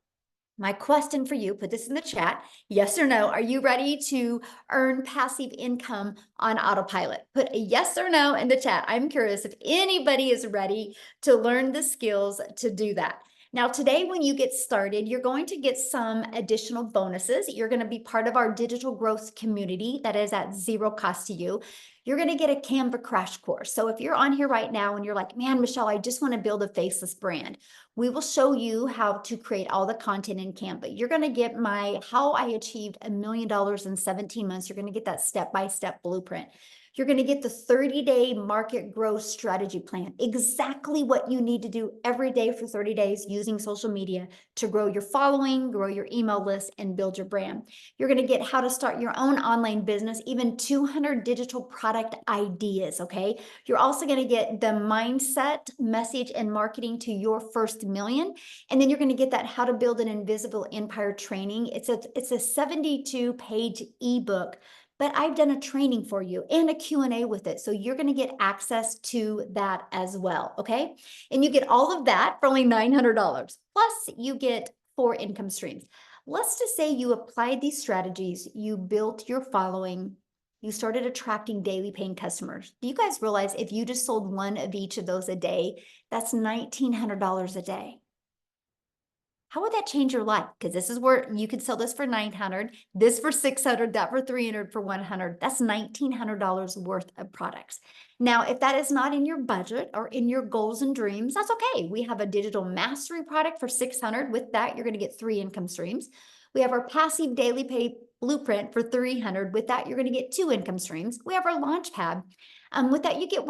my question for you, put this in the chat, yes or no, are you ready to earn passive income on autopilot? Put a yes or no in the chat. I'm curious if anybody is ready to learn the skills to do that. Now, today, when you get started, you're going to get some additional bonuses. You're going to be part of our digital growth community that is at zero cost to you. You're going to get a Canva crash course. So if you're on here right now and you're like, man, Michelle, I just want to build a faceless brand, we will show you how to create all the content in Canva. You're going to get my How I Achieved $1 Million in 17 Months. You're going to get that step-by-step blueprint. You're going to get the 30-day market growth strategy plan, exactly what you need to do every day for 30 days using social media to grow your following, grow your email list, and build your brand. You're going to get how to start your own online business, even 200 digital product ideas, okay? You're also going to get the mindset, message, and marketing to your first million. And then you're going to get that How to Build an Invisible Empire training. It's a 72-page ebook, but I've done a training for you and a Q&A with it. So you're going to get access to that as well, okay? And you get all of that for only $900. Plus, you get 4 income streams. Let's just say you applied these strategies, you built your following, you started attracting daily paying customers. Do you guys realize if you just sold one of each of those a day, that's $1,900 a day? How would that change your life? Because this is where you could sell this for $900, this for $600, that for $300, for $100. That's $1,900 worth of products. Now, if that is not in your budget or in your goals and dreams, that's okay. We have a digital mastery product for $600. With that, you're going to get 3 income streams. We have our passive daily pay blueprint for $300. With that, you're going to get 2 income streams. We have our Launchpad. With that, you get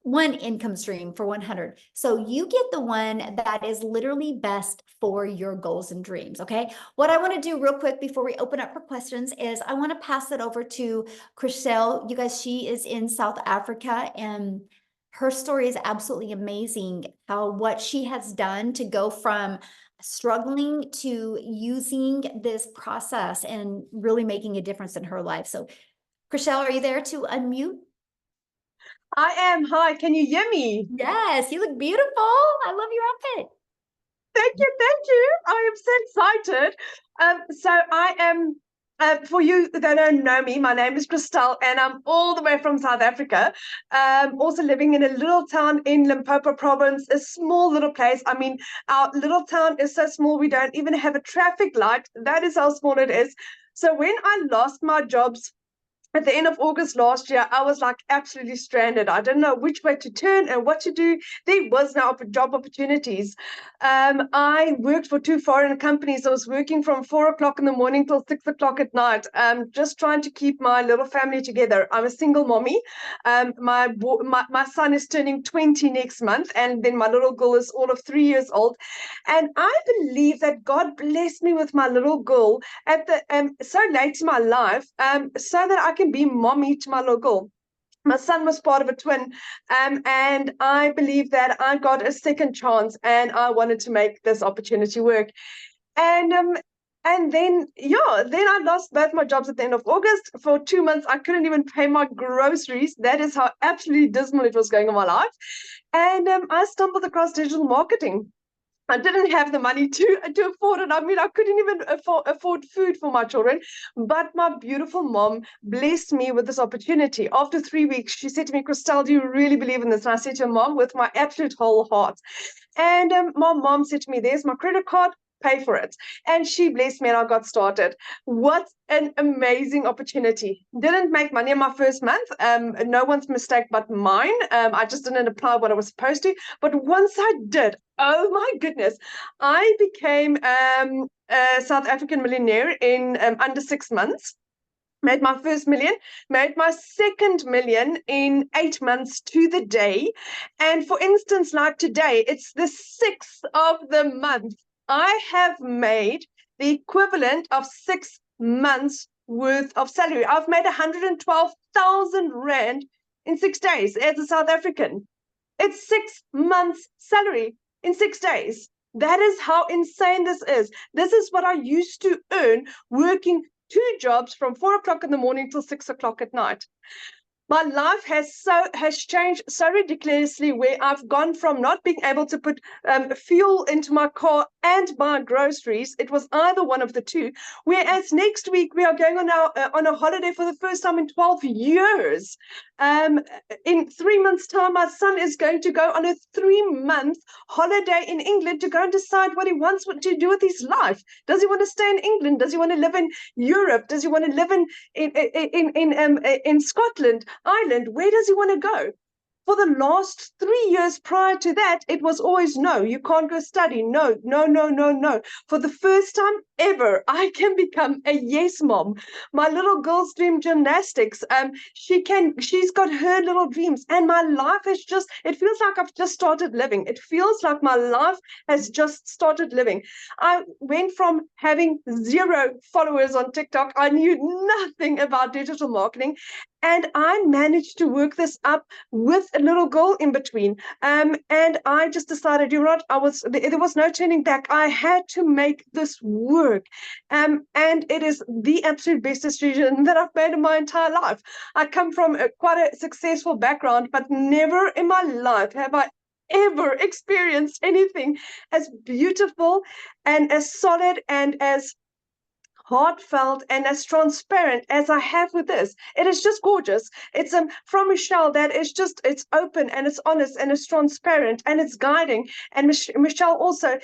1 income stream for $100. So you get the one that is literally best for your goals and dreams, okay? What I want to do real quick before we open up for questions is I want to pass it over to Chriselle. You guys, she is in South Africa, and her story is absolutely amazing, how what she has done to go from struggling to using this process and really making a difference in her life. So Chriselle, are you there to unmute? I am. Hi, can you hear me? Yes, you look beautiful. I love your outfit. Thank you, thank you. I am so excited. So I am, for you that don't know me, my name is Christelle, and I'm all the way from South Africa. Also living in a little town in Limpopo province, a small little place. I mean, our little town is so small, we don't even have a traffic light. That is how small it is. So when I lost my jobs at the end of August last year, I was like absolutely stranded. I didn't know which way to turn and what to do. There was no job opportunities. I worked for 2 foreign companies. I was working from 4 o'clock in the morning till 6 o'clock at night, just trying to keep my little family together. I'm a single mommy. My son is turning 20 next month, and then my little girl is all of 3 years old. And I believe that God blessed me with my little girl at the so late in my life, so that I can be mommy to my little girl. My son was part of a twin, and I believe that I got a second chance, and I wanted to make this opportunity work. And then I lost both my jobs at the end of August. For 2 months, I couldn't even pay my groceries. That is how absolutely dismal it was going in my life. And I stumbled across digital marketing. I didn't have the money to afford it. I mean, I couldn't even afford food for my children. But my beautiful mom blessed me with this opportunity. After 3 weeks, she said to me, Christelle, do you really believe in this? And I said to her, Mom, with my absolute whole heart. And my mom said to me, there's my credit card, pay for it. And she blessed me and I got started. What an amazing opportunity. Didn't make money in my first month. No one's mistake but mine. I just didn't apply what I was supposed to. But once I did, oh my goodness, I became a South African millionaire in under 6 months. Made my first million, made my second million in 8 months to the day. And for instance, like today, it's the 6th of the month. I have made the equivalent of 6 months worth of salary. I've made 112,000 Rand in 6 days as a South African. It's 6 months salary in 6 days. That is how insane this is. This is what I used to earn working 2 jobs from 4 o'clock in the morning till 6 o'clock at night. my life has changed so ridiculously, where I've gone from not being able to put fuel into my car and buy groceries. It was either one of the two. Whereas next week we are going on a holiday for the first time in 12 years. In 3 months' time, my son is going to go on a 3-month holiday in England to go and decide what he wants to do with his life. Does he want to stay in England? Does he want to live in Europe? Does he want to live in Scotland, Ireland? Where does he want to go? For the last 3 years prior to that, it was always no, you can't go study. No, no, no, no, no. For the first time ever, I can become a yes mom. My little girl's dream gymnastics. She's got her little dreams, and my life has just, it feels like I've just started living. It feels like my life has just started living. I went from having 0 followers on TikTok. I knew nothing about digital marketing. And I managed to work this up with a little girl in between. And I just decided, you know what, there was no turning back. I had to make this work. And it is the absolute best decision that I've made in my entire life. I come from quite a successful background, but never in my life have I ever experienced anything as beautiful and as solid and as heartfelt and as transparent as I have with this. It is just gorgeous. It's from Michelle that is just, it's open and it's honest and it's transparent and it's guiding. And Michelle also,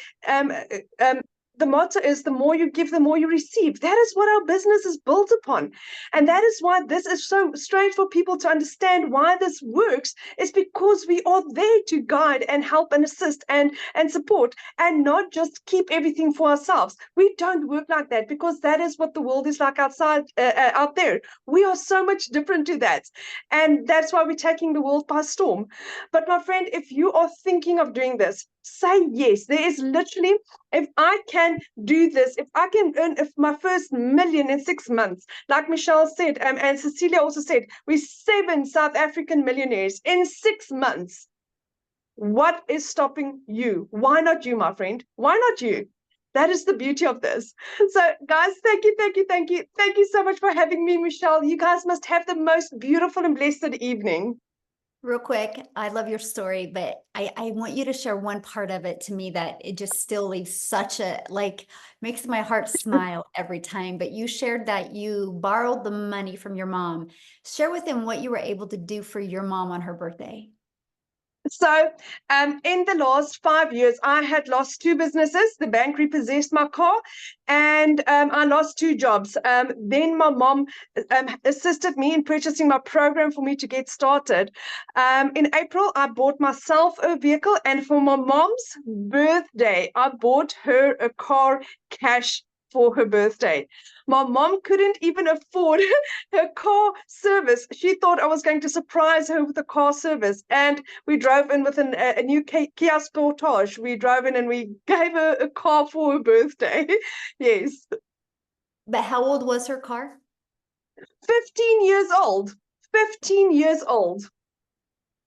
the motto is the more you give, the more you receive. That is what our business is built upon. And that is why this is so strange for people to understand why this works, is because we are there to guide and help and assist and support, and not just keep everything for ourselves. We don't work like that, because that is what the world is like outside, out there. We are so much different to that. And that's why we're taking the world by storm. But my friend, if you are thinking of doing this, say yes. There is literally, if I can do this, if I can earn my first million in 6 months, like Michelle said, and Cecilia also said, we're 7 South African millionaires in 6 months. What is stopping you? Why not you, my friend? Why not you? That is the beauty of this. So guys, thank you, thank you, thank you. Thank you so much for having me, Michelle. You guys must have the most beautiful and blessed evening. Real quick, I love your story, but I want you to share one part of it to me that it just still leaves such a, like, makes my heart smile every time. But you shared that you borrowed the money from your mom. Share with them what you were able to do for your mom on her birthday. So in the last 5 years, I had lost 2 businesses. The bank repossessed my car, and I lost 2 jobs. Then my mom assisted me in purchasing my program for me to get started. In April, I bought myself a vehicle, and for my mom's birthday, I bought her a car cash for her birthday. My mom couldn't even afford her car service. She thought I was going to surprise her with a car service. And we drove in with a new Kia Sportage. We drove in and we gave her a car for her birthday. Yes. But how old was her car? 15 years old. 15 years old. So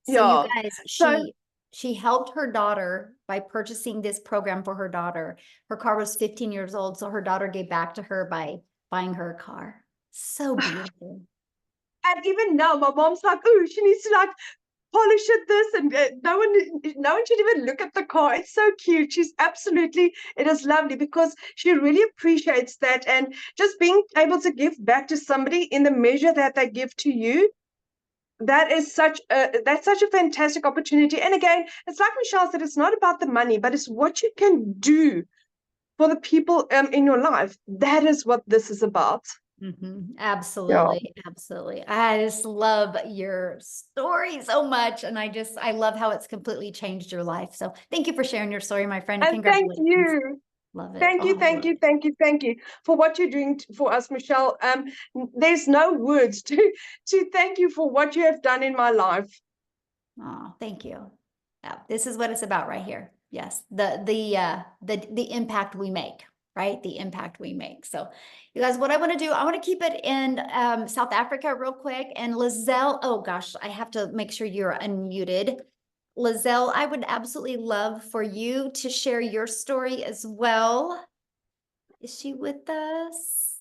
Yeah. you guys, So she helped her daughter by purchasing this program for her daughter. Her car was 15 years old, so her daughter gave back to her by buying her a car. So beautiful. and even now, my mom's like, oh, she needs to like polish it this, and no one should even look at the car. It's so cute. She's absolutely, it is lovely, because she really appreciates that, and just being able to give back to somebody in the measure that they give to you. That's such a fantastic opportunity. And again, it's like Michelle said, it's not about the money, but it's what you can do for the people in your life. That is what this is about. Absolutely. Absolutely. I just love your story so much. And I love how it's completely changed your life. So thank you for sharing your story, my friend. And thank Congratulations. you. Love it. Thank you, Oh, thank you, thank you, thank you for what you're doing for us, Michelle. There's no words to thank you for what you have done in my life. oh, thank you. Yeah, this is what it's about right here. Yes. The impact we make, right? The impact we make. So you guys, what I want to do, I want to keep it in South Africa real quick. And Lizelle, oh gosh, I have to make sure you're unmuted. Lizelle, I would absolutely love for you to share your story as well. Is she with us?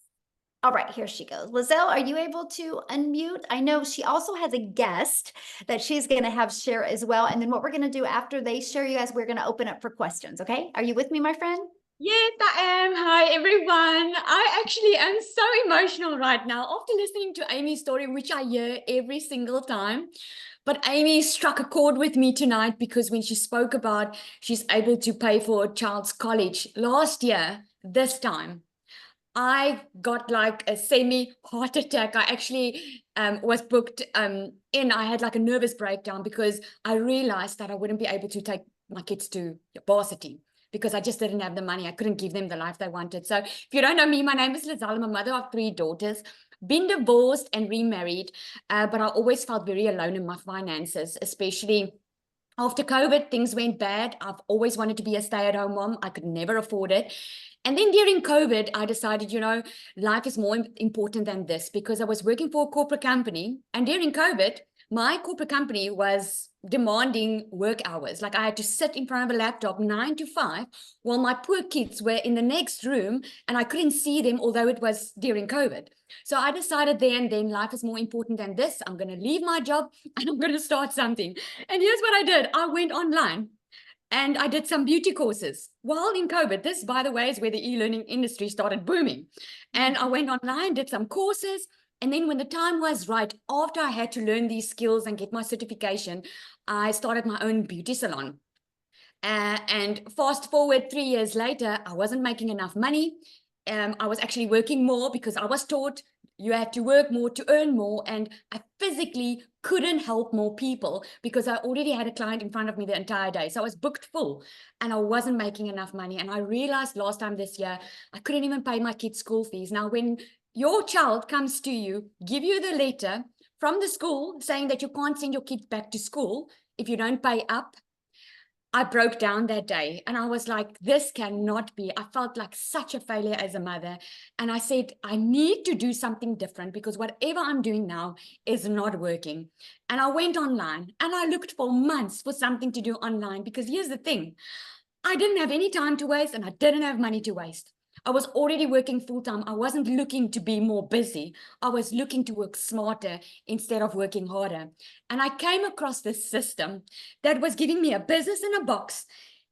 All right, here she goes. Lizelle, are you able to unmute? I know she also has a guest that she's going to have share as well. And then what we're going to do after they share, you guys, we're going to open up for questions. Okay. Are you with me, my friend? Yes, I am. Hi, everyone. I actually am so emotional right now after listening to Amy's story, which I hear every single time. But Amy struck a chord with me tonight because when she spoke about she's able to pay for a child's college last year, this time, I got like a semi-heart attack. I actually was booked in. I had like a nervous breakdown because I realized that I wouldn't be able to take my kids to varsity because I just didn't have the money. I couldn't give them the life they wanted. So if you don't know me, my name is Lizelle. I'm a mother of 3 daughters, been divorced and remarried, but I always felt very alone in my finances, especially after COVID, things went bad. I've always wanted to be a stay-at-home mom. I could never afford it. And then during COVID, I decided, you know, life is more important than this because I was working for a corporate company. And during COVID, my corporate company was demanding work hours. Like I had to sit in front of a laptop 9 to 5 while my poor kids were in the next room and I couldn't see them, although it was during COVID. So I decided then life is more important than this. I'm going to leave my job and I'm going to start something. And here's what I did. I went online and I did some beauty courses while in COVID. This, by the way, is where the e-learning industry started booming. And I went online, did some courses. And then when the time was right, after I had to learn these skills and get my certification, I started my own beauty salon. And fast forward 3 years later, I wasn't making enough money. I was actually working more because I was taught you had to work more to earn more. And I physically couldn't help more people because I already had a client in front of me the entire day. So I was booked full and I wasn't making enough money. And I realized last time this year, I couldn't even pay my kids' school fees. Now, when your child comes to you, give you the letter from the school saying that you can't send your kids back to school if you don't pay up, I broke down that day and I was like, this cannot be. I felt like such a failure as a mother. And I said, I need to do something different because whatever I'm doing now is not working. And I went online and I looked for months for something to do online because here's the thing. I didn't have any time to waste and I didn't have money to waste. I was already working full-time. I wasn't looking to be more busy. I was looking to work smarter instead of working harder. And I came across this system that was giving me a business in a box.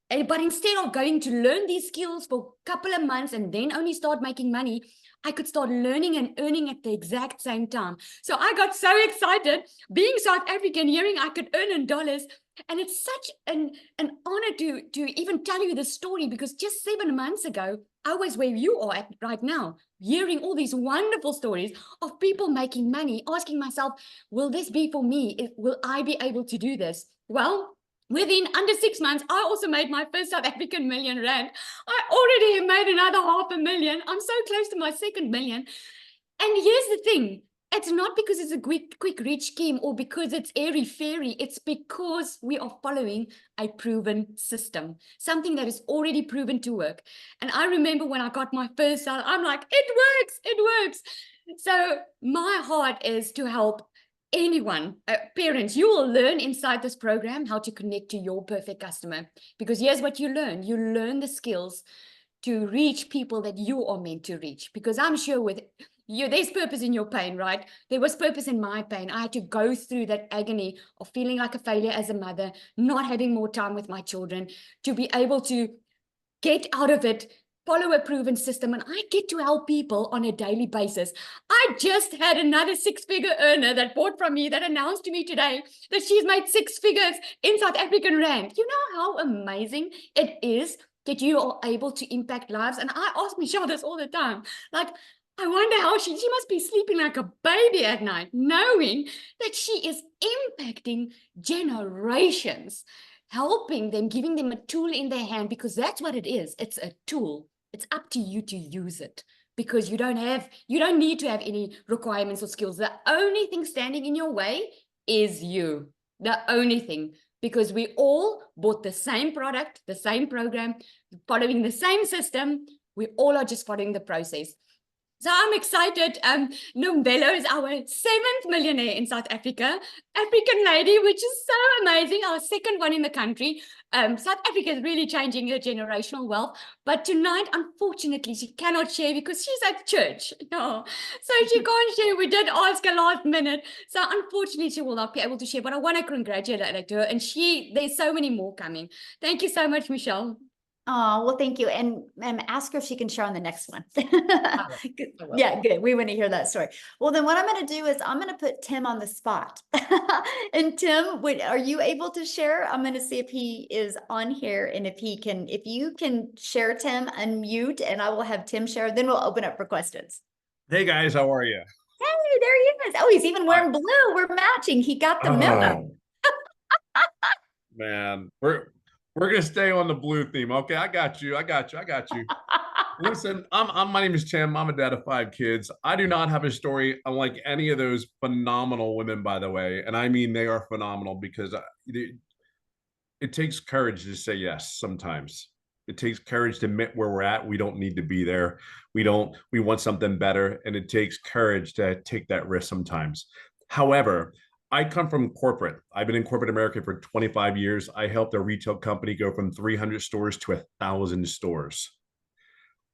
But instead of going to learn these skills for a couple of months and then only start making money, I could start learning and earning at the exact same time. So I got so excited being South African, hearing I could earn in dollars. And it's such an honor to even tell you this story because just 7 months ago, I was where you are at right now, hearing all these wonderful stories of people making money, asking myself, will this be for me? Will I be able to do this? Well, within under 6 months, I also made my first South African million rand. I already have made another 500,000. I'm so close to my 2nd million. And here's the thing. It's not because it's a quick rich scheme or because it's airy fairy. It's because we are following a proven system, something that is already proven to work. And I remember when I got my first salary, I'm like, it works. So my heart is to help anyone, parents. You will learn inside this program how to connect to your perfect customer. Because here's what you learn. You learn the skills to reach people that you are meant to reach. Because I'm sure with you, there's purpose in your pain, right? There was purpose in my pain. I had to go through that agony of feeling like a failure as a mother, not having more time with my children, to be able to get out of it, follow a proven system, and I get to help people on a daily basis. I just had another 6-figure earner that bought from me that announced to me today that she's made 6 figures in South African rand. You know how amazing it is that you are able to impact lives? And I ask Michelle this all the time, like, I wonder how she must be sleeping like a baby at night, knowing that she is impacting generations, helping them, giving them a tool in their hand, because that's what it is. It's a tool. It's up to you to use it because you don't need to have any requirements or skills. The only thing standing in your way is you. The only thing, because we all bought the same product, the same program, following the same system. We all are just following the process. So I'm excited. Nombelo is our 7th millionaire in South Africa. African lady, which is so amazing. Our 2nd one in the country. South Africa is really changing her generational wealth. But tonight, unfortunately, she cannot share because she's at church. No, so she can't share. We did ask her last minute. So unfortunately, she will not be able to share. But I want to congratulate her. And there's so many more coming. Thank you so much, Michelle. Oh, well, thank you. And ask her if she can share on the next one. Good. I will. Yeah, good. We want to hear that story. Well, then what I'm going to do is I'm going to put Tim on the spot. And Tim, are you able to share? I'm going to see if he is on here and if you can share, Tim, unmute, and I will have Tim share. Then we'll open up for questions. Hey guys, how are you? Hey, there he is. Oh, he's even wearing blue. We're matching. He got the memo. Man, we're gonna stay on the blue theme. Okay, I got you. Listen, my name is Tim. I'm a dad of 5 kids. I do not have a story unlike any of those phenomenal women, by the way, and I mean they are phenomenal because it takes courage to say yes. Sometimes it takes courage to admit where we're at. We don't need to be there. We want something better, and it takes courage to take that risk sometimes. However, I come from corporate. I've been in corporate America for 25 years. I helped a retail company go from 300 stores to 1,000 stores.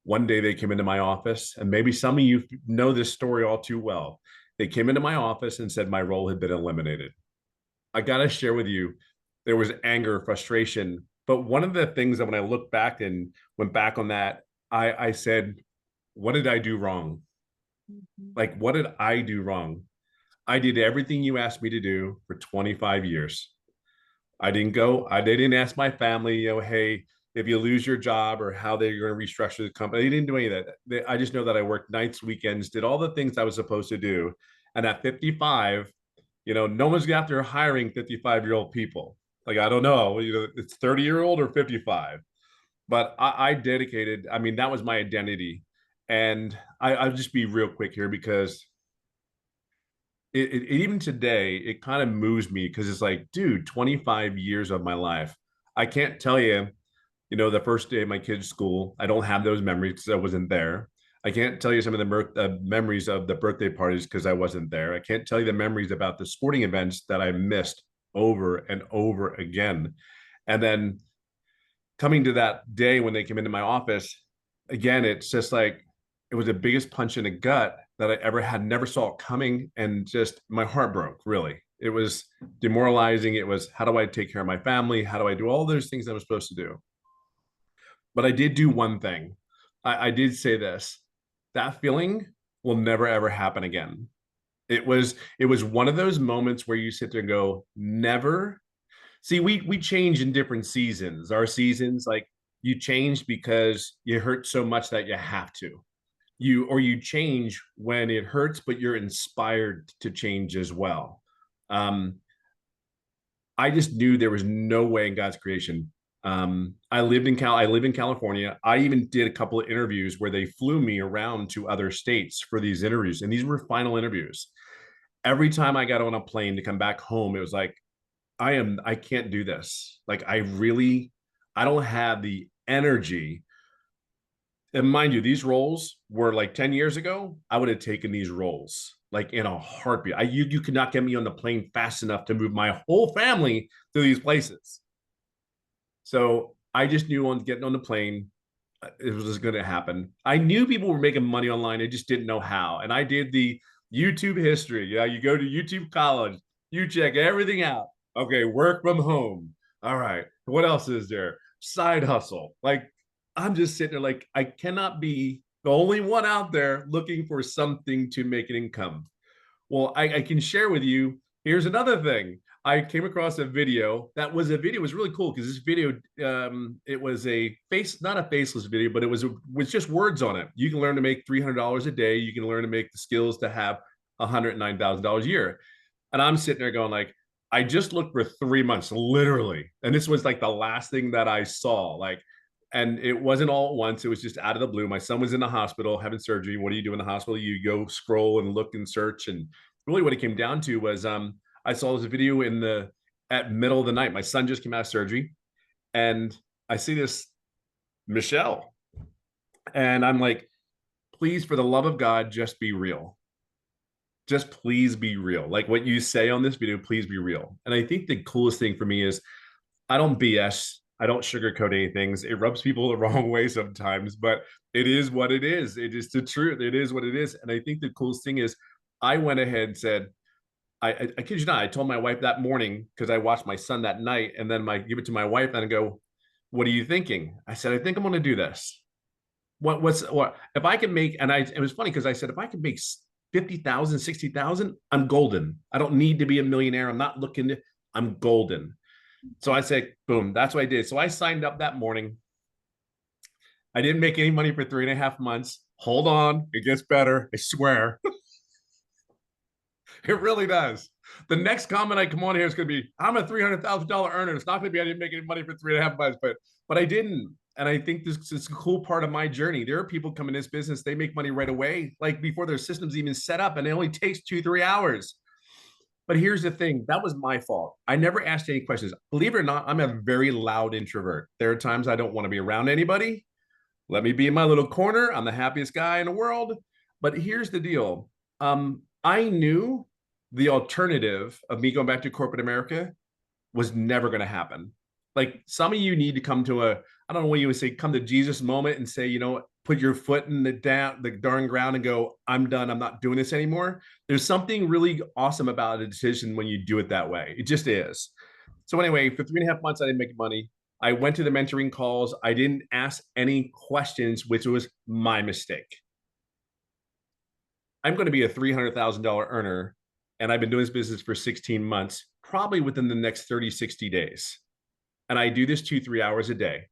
One day they came into my office, and maybe some of you know this story all too well. They came into my office and said my role had been eliminated. I got to share with you, there was anger, frustration. But one of the things that when I look back and went back on that, I said, what did I do wrong? Like, what did I do wrong? I did everything you asked me to do for 25 years. I didn't ask my family, hey, if you lose your job or how they're going to restructure the company. They didn't do any of that. I just know that I worked nights, weekends, did all the things I was supposed to do. And at 55, no one's after hiring 55-year-old people. Like, I don't know, it's 30-year-old or 55. But I dedicated, that was my identity. And I'll just be real quick here because it even today, it kind of moves me because it's like, dude, 25 years of my life. I can't tell you, the first day of my kid's school, I don't have those memories because I wasn't there. I can't tell you some of the memories of the birthday parties because I wasn't there. I can't tell you the memories about the sporting events that I missed over and over again. And then coming to that day when they came into my office, again, it's just like, it was the biggest punch in the gut that I ever had, never saw it coming. And just my heart broke, really. It was demoralizing. It was, how do I take care of my family? How do I do all those things that I was supposed to do? But I did do one thing. I did say this, that feeling will never, ever happen again. It was one of those moments where you sit there and go, never. See, we change in different seasons. Our seasons, like, you change because you hurt so much that you have to. You change when it hurts, but you're inspired to change as well. I just knew there was no way in God's creation. I live in California. I even did a couple of interviews where they flew me around to other states for these interviews, and these were final interviews. Every time I got on a plane to come back home, it was like, I can't do this. Like, I don't have the energy. And mind you, these roles were like 10 years ago, I would have taken these roles like in a heartbeat. You could not get me on the plane fast enough to move my whole family to these places. So I just knew on getting on the plane, it was just going to happen. I knew people were making money online. I just didn't know how. And I did the YouTube history. Yeah, you go to YouTube College, you check everything out. Okay, work from home. All right, what else is there? Side hustle. Like, I'm just sitting there like, I cannot be the only one out there looking for something to make an income. Well, I can share with you, here's another thing. I came across a video that was really cool because this video, it was not a faceless video, but it was just words on it. You can learn to make $300 a day. You can learn to make the skills to have $109,000 a year. And I'm sitting there going like, I just looked for 3 months, literally. And this was like the last thing that I saw. Like, and it wasn't all at once. It was just out of the blue. My son was in the hospital having surgery. What do you do in the hospital? You go scroll and look and search. And really what it came down to was I saw this video at middle of the night. My son just came out of surgery. And I see this Michelle. And I'm like, please, for the love of God, just be real. Just please be real. Like what you say on this video, please be real. And I think the coolest thing for me is I don't BS. I don't sugarcoat anything. It rubs people the wrong way sometimes, but it is what it is. It is the truth. It is what it is. And I think the coolest thing is I went ahead and said, I kid you not, I told my wife that morning because I watched my son that night, and then I give it to my wife and I go, what are you thinking? I said, I think I'm going to do this. What if I can make, and it was funny because I said, if I could make 50,000, 60,000, I'm golden. I don't need to be a millionaire. I'm not looking to, I'm golden. So I said, boom, that's what I did. So I signed up that morning. I didn't make any money for 3.5 months. Hold on, it gets better. I swear. It really does. The next comment I come on here is going to be, I'm a $300,000 earner. It's not going to be, I didn't make any money for 3.5 months, but I didn't. And I think this is a cool part of my journey. There are people come in this business, they make money right away, like before their system's even set up, and it only takes 2-3 hours. But here's the thing, that was my fault. I never asked any questions. Believe it or not, I'm a very loud introvert. There are times I don't want to be around anybody. Let me be in my little corner. I'm the happiest guy in the world. But here's the deal. I knew the alternative of me going back to corporate America was never going to happen. Like some of you need to come to I don't know what you would say, come to Jesus moment and say, you know, put your foot in the darn ground and go, I'm done. I'm not doing this anymore. There's something really awesome about a decision when you do it that way. It just is. So anyway, for 3.5 months, I didn't make money. I went to the mentoring calls. I didn't ask any questions, which was my mistake. I'm going to be a $300,000 earner, and I've been doing this business for 16 months, probably within the next 30, 60 days. And I do this 2-3 hours a day.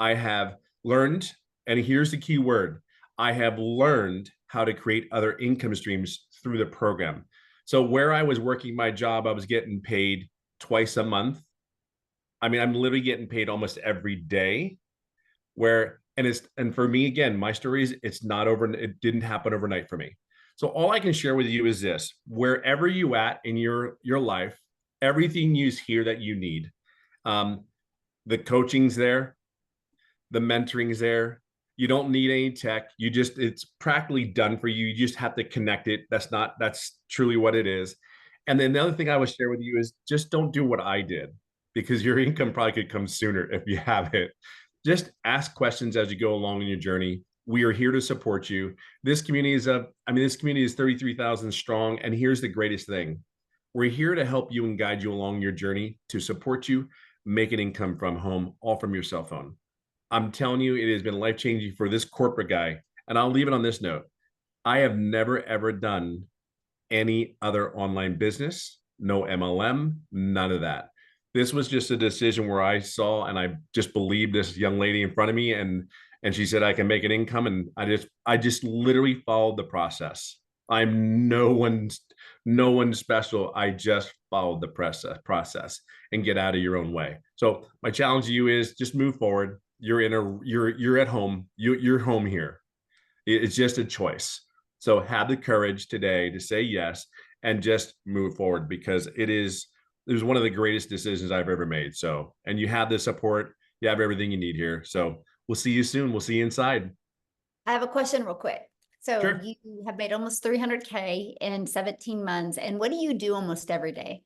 I have learned, and here's the key word, I have learned how to create other income streams through the program. So where I was working my job, I was getting paid twice a month. I mean, I'm literally getting paid almost every day. And for me, again, my story is it didn't happen overnight for me. So all I can share with you is this: wherever you at in your life, everything you hear that you need, the coaching's there, the mentoring's there. You don't need any tech. It's practically done for you. You just have to connect it. That's truly what it is. And then the other thing I would share with you is just don't do what I did, because your income probably could come sooner if you have it. Just ask questions as you go along in your journey. We are here to support you. This community is 33,000 strong. And here's the greatest thing. We're here to help you and guide you along your journey, to support you, make an income from home, all from your cell phone. I'm telling you, it has been life-changing for this corporate guy. And I'll leave it on this note. I have never, ever done any other online business, no MLM, none of that. This was just a decision where I saw, and I just believed this young lady in front of me, and she said, I can make an income. And I just literally followed the process. I'm no one special. I just followed the process and get out of your own way. So my challenge to you is just move forward. You're at home. You're home here. It's just a choice. So have the courage today to say yes and just move forward, because it was one of the greatest decisions I've ever made. So, and you have the support, you have everything you need here. So we'll see you soon. We'll see you inside. I have a question real quick. So Sure. You have made almost 300K in 17 months. And what do you do almost every day?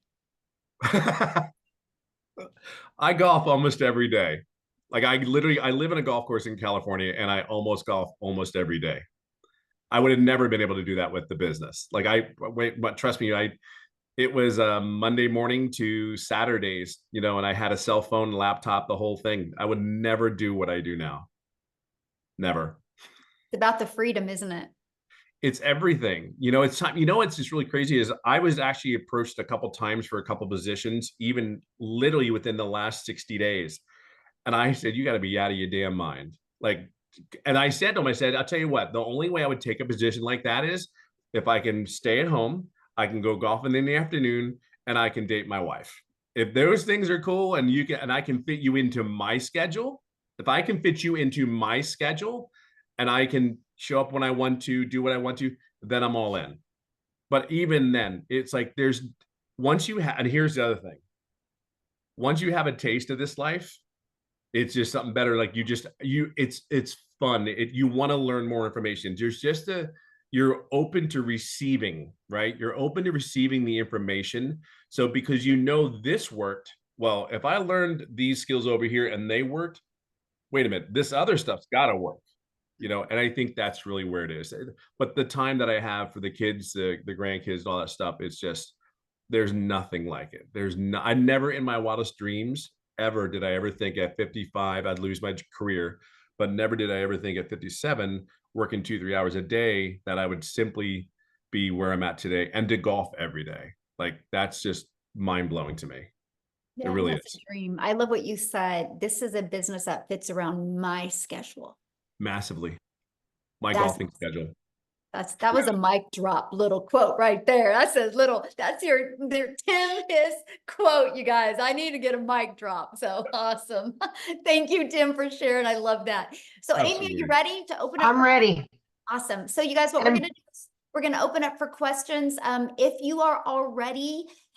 I golf almost every day. Like I live in a golf course in California, and I almost golf almost every day. I would have never been able to do that with the business. But trust me, it was Monday morning to Saturdays, and I had a cell phone, laptop, the whole thing. I would never do what I do now. Never. It's about the freedom, isn't it? It's everything. It's time. What's just really crazy is I was actually approached a couple times for a couple positions, even literally within the last 60 days. And I said, you got to be out of your damn mind. And I said to him, I'll tell you what, the only way I would take a position like that is if I can stay at home, I can go golfing in the afternoon, and I can date my wife. If those things are cool and I can fit you into my schedule, if I can fit you into my schedule and I can show up when I want to, do what I want to, then I'm all in. But even then, it's like and here's the other thing. Once you have a taste of this life, It's just something better. Like it's fun. You want to learn more information. You're open to receiving, right? You're open to receiving the information. So because this worked, well, if I learned these skills over here and they worked, wait a minute, this other stuff's got to work, and I think that's really where it is. But the time that I have for the kids, the grandkids, and all that stuff, it's just, there's nothing like it. I never in my wildest dreams ever did I ever think at 55 I'd lose my career, but never did I ever think at 57, working 2-3 hours a day, that I would simply be where I'm at today and to golf every day. Like, that's just mind blowing to me. Yeah, really that's is. a dream. I love what you said. This is a business that fits around my schedule. Massively. My That's- golfing schedule. That was a mic drop little quote right there. That's their Tim his quote, you guys. I need to get a mic drop. So awesome. Thank you, Tim, for sharing. I love that. So Amy, are Absolutely. you ready to open up? I'm ready. Awesome. So you guys, what we're gonna do is we're gonna open up for questions. If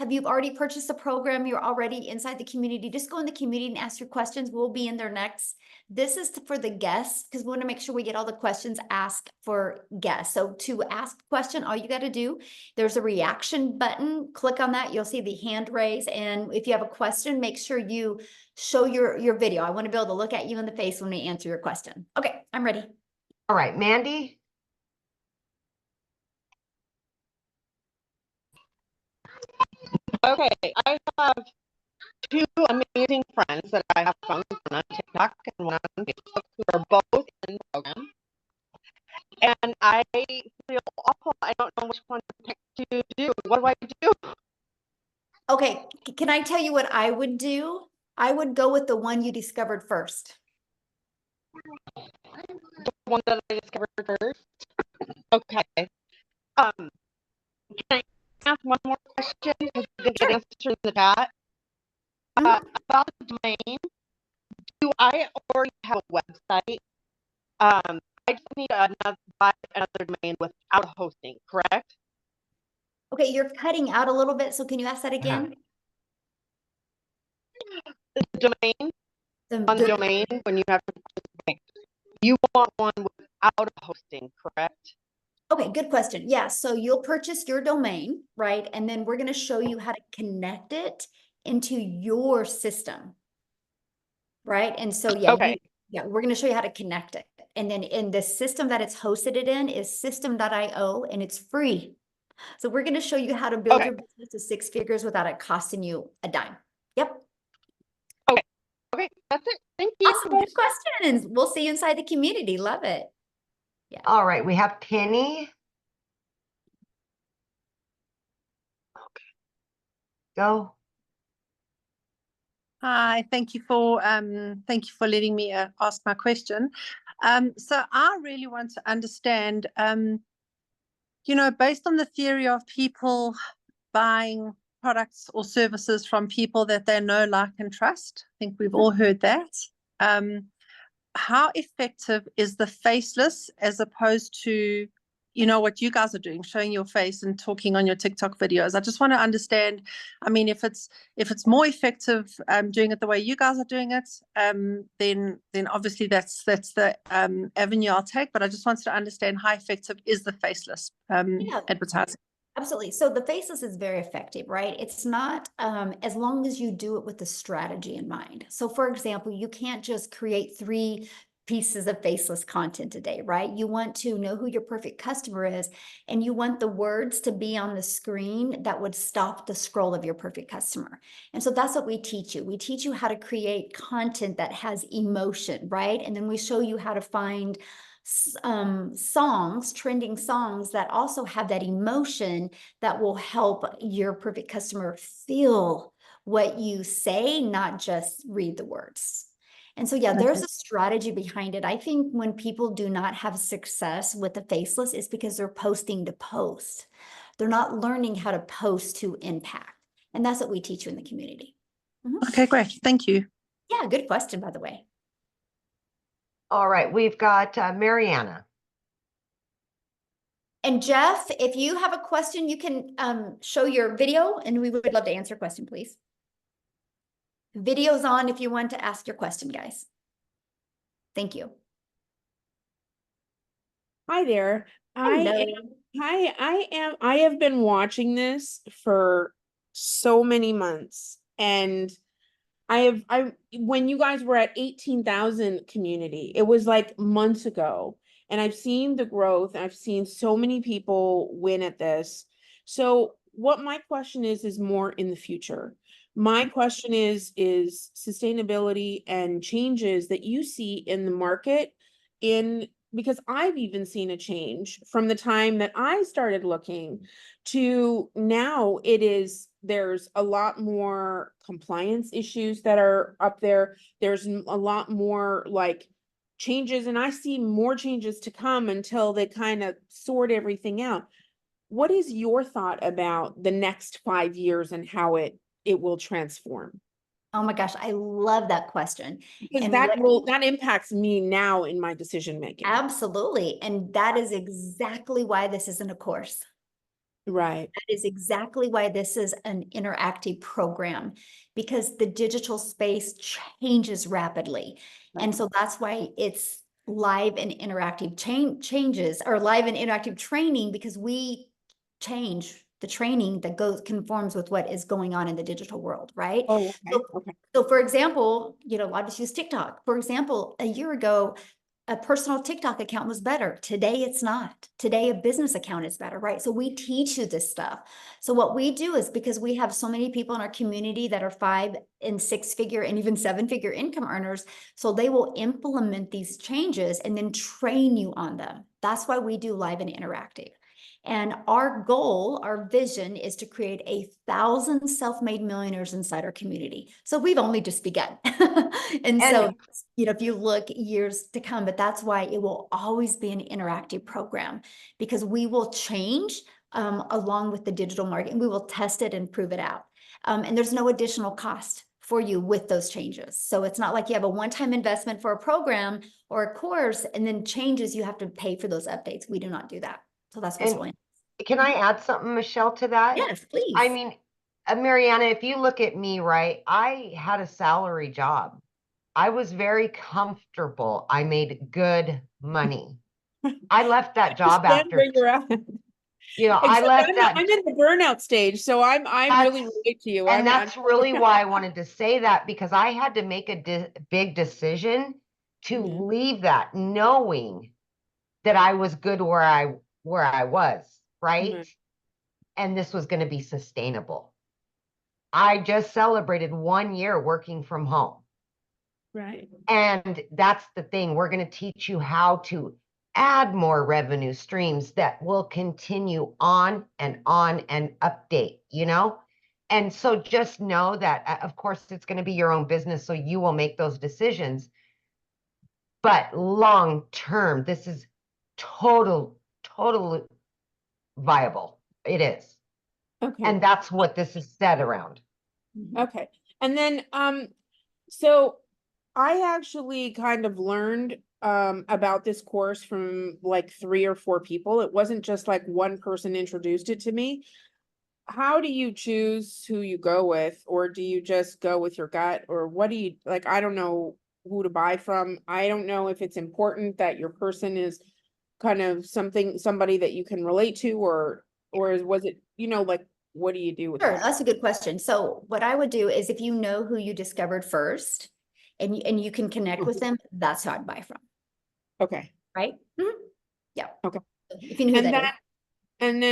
you've already purchased the program, you're already inside the community, just go in the community and ask your questions. We'll be in there next. This is for the guests, because we want to make sure we get all the questions asked for guests. So to ask a question, all you got to do, there's a reaction button. Click on that. You'll see the hand raise. And if you have a question, make sure you show your video. I want to be able to look at you in the face when we answer your question. Okay, I'm ready. All right, Mandy. Okay, I have two amazing friends that I have found on TikTok and one on Facebook who are both in the program. And I feel awful. I don't know which one to pick to do. What do I do? Okay, can I tell you what I would do? I would go with the one you discovered first. The one that I discovered first. Okay. Can I ask one more question? Because I didn't get answer in the chat. About the domain. Do I already have a website? I just need buy another domain without hosting, correct? Okay, you're cutting out a little bit, so can you ask that again? The domain, on The- domain, when you have to, you want one without hosting, correct? Okay, good question. Yeah, so you'll purchase your domain, right? And then we're going to show you how to connect it into your system, right? And so, yeah, Okay. we're going to show you how to connect it. And then in the system that it's hosted it in is system.io, and it's free. So we're going to show you how to build Okay. your business to 6 figures without it costing you a dime. Yep. Okay, that's it. Thank you. Awesome. Good questions. We'll see you inside the community. Love it. All right, we have Penny. Go. Hi, thank you for letting me ask my question. So I really want to understand, based on the theory of people buying products or services from people that they know, like, and trust. I think we've all heard that. How effective is the faceless as opposed to, what you guys are doing, showing your face and talking on your TikTok videos? I just want to understand, I mean, if it's more effective doing it the way you guys are doing it, then obviously that's the avenue I'll take. But I just wanted to understand, how effective is the faceless advertising? Absolutely. So the faceless is very effective, right? It's not as long as you do it with the strategy in mind. So for example, you can't just create 3 pieces of faceless content a day, right? You want to know who your perfect customer is, and you want the words to be on the screen that would stop the scroll of your perfect customer. And so that's what we teach you. We teach you how to create content that has emotion, right? And then we show you how to find songs, trending songs that also have that emotion that will help your perfect customer feel what you say, not just read the words. And so, yeah, there's a strategy behind it. I think when people do not have success with the faceless, it's because they're posting to post. They're not learning how to post to impact. And that's what we teach you in the community. Okay, great. Thank you. Yeah, good question, by the way. All right, we've got Mariana. And Jeff, if you have a question, you can show your video, and we would love to answer your question, please. Video's on if you want to ask your question, guys. Thank you. Hi there. I have been watching this for so many months, and when you guys were at 18,000 community, it was like months ago, and I've seen the growth. I've seen so many people win at this. So what my question is more in the future. My question is sustainability and changes that you see in the market because I've even seen a change from the time that I started looking to now. There's a lot more compliance issues that are up there. There's a lot more like changes, and I see more changes to come until they kind of sort everything out. What is your thought about the next 5 years and how it will transform? Oh my gosh, I love that question. Because And that impacts me now in my decision making. absolutely. And that is exactly why this isn't a course. Right. That is exactly why this is an interactive program, because the digital space changes rapidly. And so that's why it's live and interactive changes, or live and interactive training, because we change the training that conforms with what is going on in the digital world, right? Oh, okay. So for example, a lot of us use TikTok. For example, a year ago, a personal TikTok account was better. Today, it's not. Today, a business account is better, right? So we teach you this stuff. So what we do is, because we have so many people in our community that are 5- and 6-figure and even 7-figure income earners, so they will implement these changes and then train you on them. That's why we do live and interactive. And our goal, our vision, is to create 1,000 self-made millionaires inside our community. So we've only just begun. And so, if you look years to come, but that's why it will always be an interactive program, because we will change along with the digital market, and we will test it and prove it out. And there's no additional cost for you with those changes. So it's not like you have a one-time investment for a program or a course, and then changes, you have to pay for those updates. We do not do that. So that's what's really nice. Can I add something, Michelle, to that? Yes, please. I mean, Mariana, if you look at me, right, I had a salary job. I was very comfortable. I made good money. I left that job after, where you're at. I left that. I'm in the burnout stage, so I'm really relate to you. And that's really why I wanted to say that, because I had to make a big decision to leave that, knowing that I was good where I was, right? And this was going to be sustainable. I just celebrated 1 year working from home. Right. And that's the thing. We're going to teach you how to add more revenue streams that will continue on and update, And so just know that, of course, it's going to be your own business, so you will make those decisions. But long term, this is totally viable. It is. Okay. And that's what this is set around. Okay. And then, so I actually kind of learned about this course from like 3 or 4 people. It wasn't just like one person introduced it to me. How do you choose who you go with, or do you just go with your gut, or what do you like? I don't know who to buy from. I don't know if it's important that your person is kind of somebody that you can relate to, or was it, like, what do you do with Sure, that? that's a good question. So what I would do is, if you know who you discovered first and you can connect with them, that's who I'd buy from. Okay. Right? Yeah. Okay. If you knew who that is. And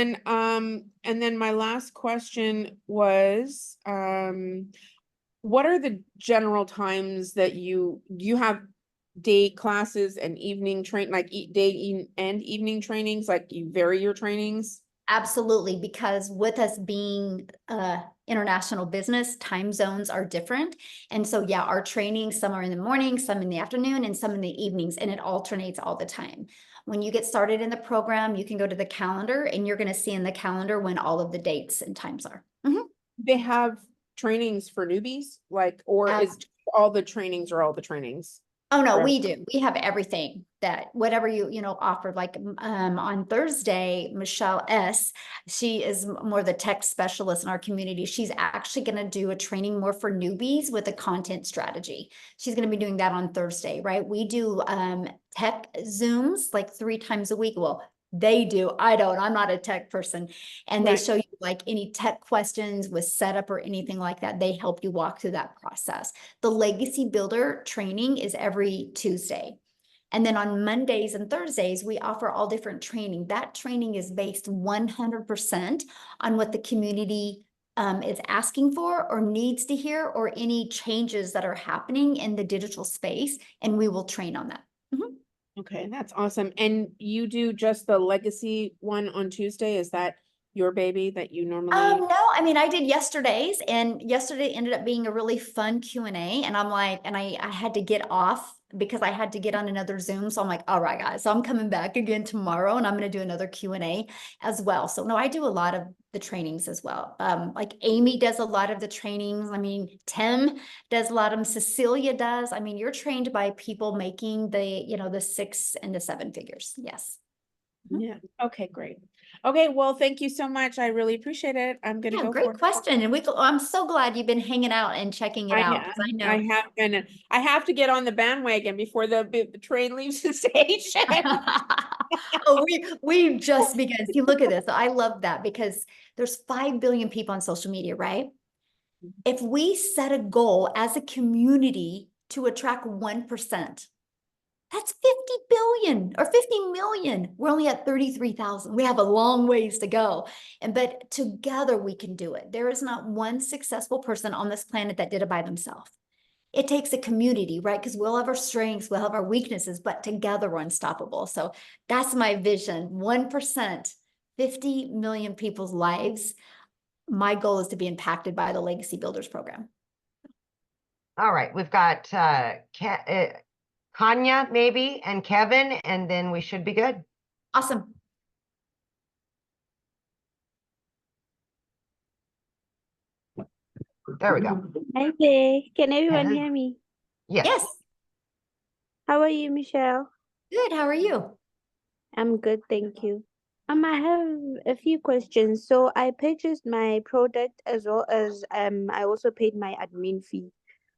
then my last question was, what are the general times that you have day classes and evening day and evening trainings, like you vary your trainings? Absolutely, because with us being international business, time zones are different. And so, yeah, our training, some are in the morning, some in the afternoon, and some in the evenings, and it alternates all the time. When you get started in the program, you can go to the calendar, and you're going to see in the calendar when all of the dates and times are. They have trainings for newbies, is all the trainings? Oh, no, we do. We have everything that whatever you know, offered, like, on Thursday, Michelle S., she is more the tech specialist in our community. She's actually going to do a training more for newbies with a content strategy. She's going to be doing that on Thursday, right? We do tech Zooms like 3 times a week. Well, they do. I don't. I'm not a tech person. And they Right. show you like any tech questions with setup or anything like that. They help you walk through that process. The Legacy Builder training is every Tuesday. And then on Mondays and Thursdays, we offer all different training. That training is based 100% on what the community is asking for or needs to hear, or any changes that are happening in the digital space, and we will train on that. Mhm. Okay, that's awesome. And you do just the legacy one on Tuesday? Is that your baby that you normally? No, I mean, I did yesterday's, and yesterday ended up being a really fun Q&A. And I'm like, and I had to get off because I had to get on another Zoom. So I'm like, all right, guys, so I'm coming back again tomorrow, and I'm going to do another Q&A as well. So no, I do a lot of the trainings as well. Like Amy does a lot of the trainings. I mean, Tim does a lot of them. Cecilia does. I mean, you're trained by people making the, you know, the 6 and the 7 figures. Yes. Yeah. Okay, great. Okay, well, thank you so much. I really appreciate it. I'm gonna Yeah, go great for it. question. And I'm so glad you've been hanging out and checking it out, because I know. I have been. I have to get on the bandwagon before the train leaves the station. Oh, we've just begun. See, look at this. I love that, because there's 5 billion people on social media, right? If we set a goal as a community to attract 1%, that's 50 billion or 50 million. We're only at 33,000. We have a long ways to go. But together we can do it. There is not one successful person on this planet that did it by themselves. It takes a community, right? Because we'll have our strengths, we'll have our weaknesses, but together we're unstoppable. So that's my vision. 1%, 50 million people's lives. My goal is to be impacted by the Legacy Builders program. All right, we've got Kanya maybe and Kevin, and then we should be good. Awesome. There we go. Hi there. Can everyone Hello. hear me? Yes. Yes. How are you, Michelle? Good. How are you? I'm good, thank you. I have a few questions. So I purchased my product as well as I also paid my admin fee.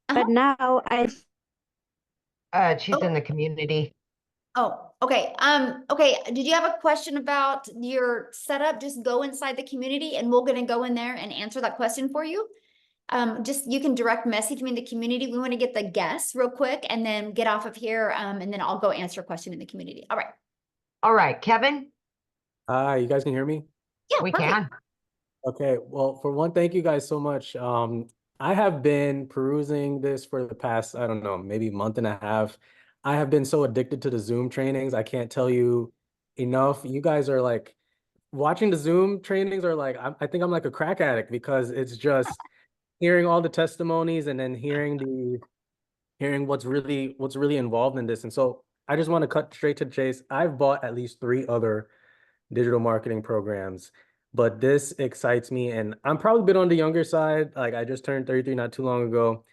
But now She's in the community. Oh, okay. Okay. Did you have a question about your setup? Just go inside the community and we're going to go in there and answer that question for you. Just, you can direct message me in the community. We want to get the guests real quick and then get off of here. And then I'll go answer a question in the community. All right. All right, Kevin. You guys can hear me? Yeah, we perfect. can. Okay, well, for one, thank you guys so much. I have been perusing this for the past, I don't know, maybe month and a half. I have been so addicted to the Zoom trainings. I can't tell you enough. You guys are like, watching the Zoom trainings are like, I think I'm like a crack addict, because it's just hearing all the testimonies and then hearing what's really involved in this. And so I just want to cut straight to the chase. I've bought at least 3 other digital marketing programs, but this excites me, and I'm probably a bit on the younger side. Like, I just turned 33 not too long ago,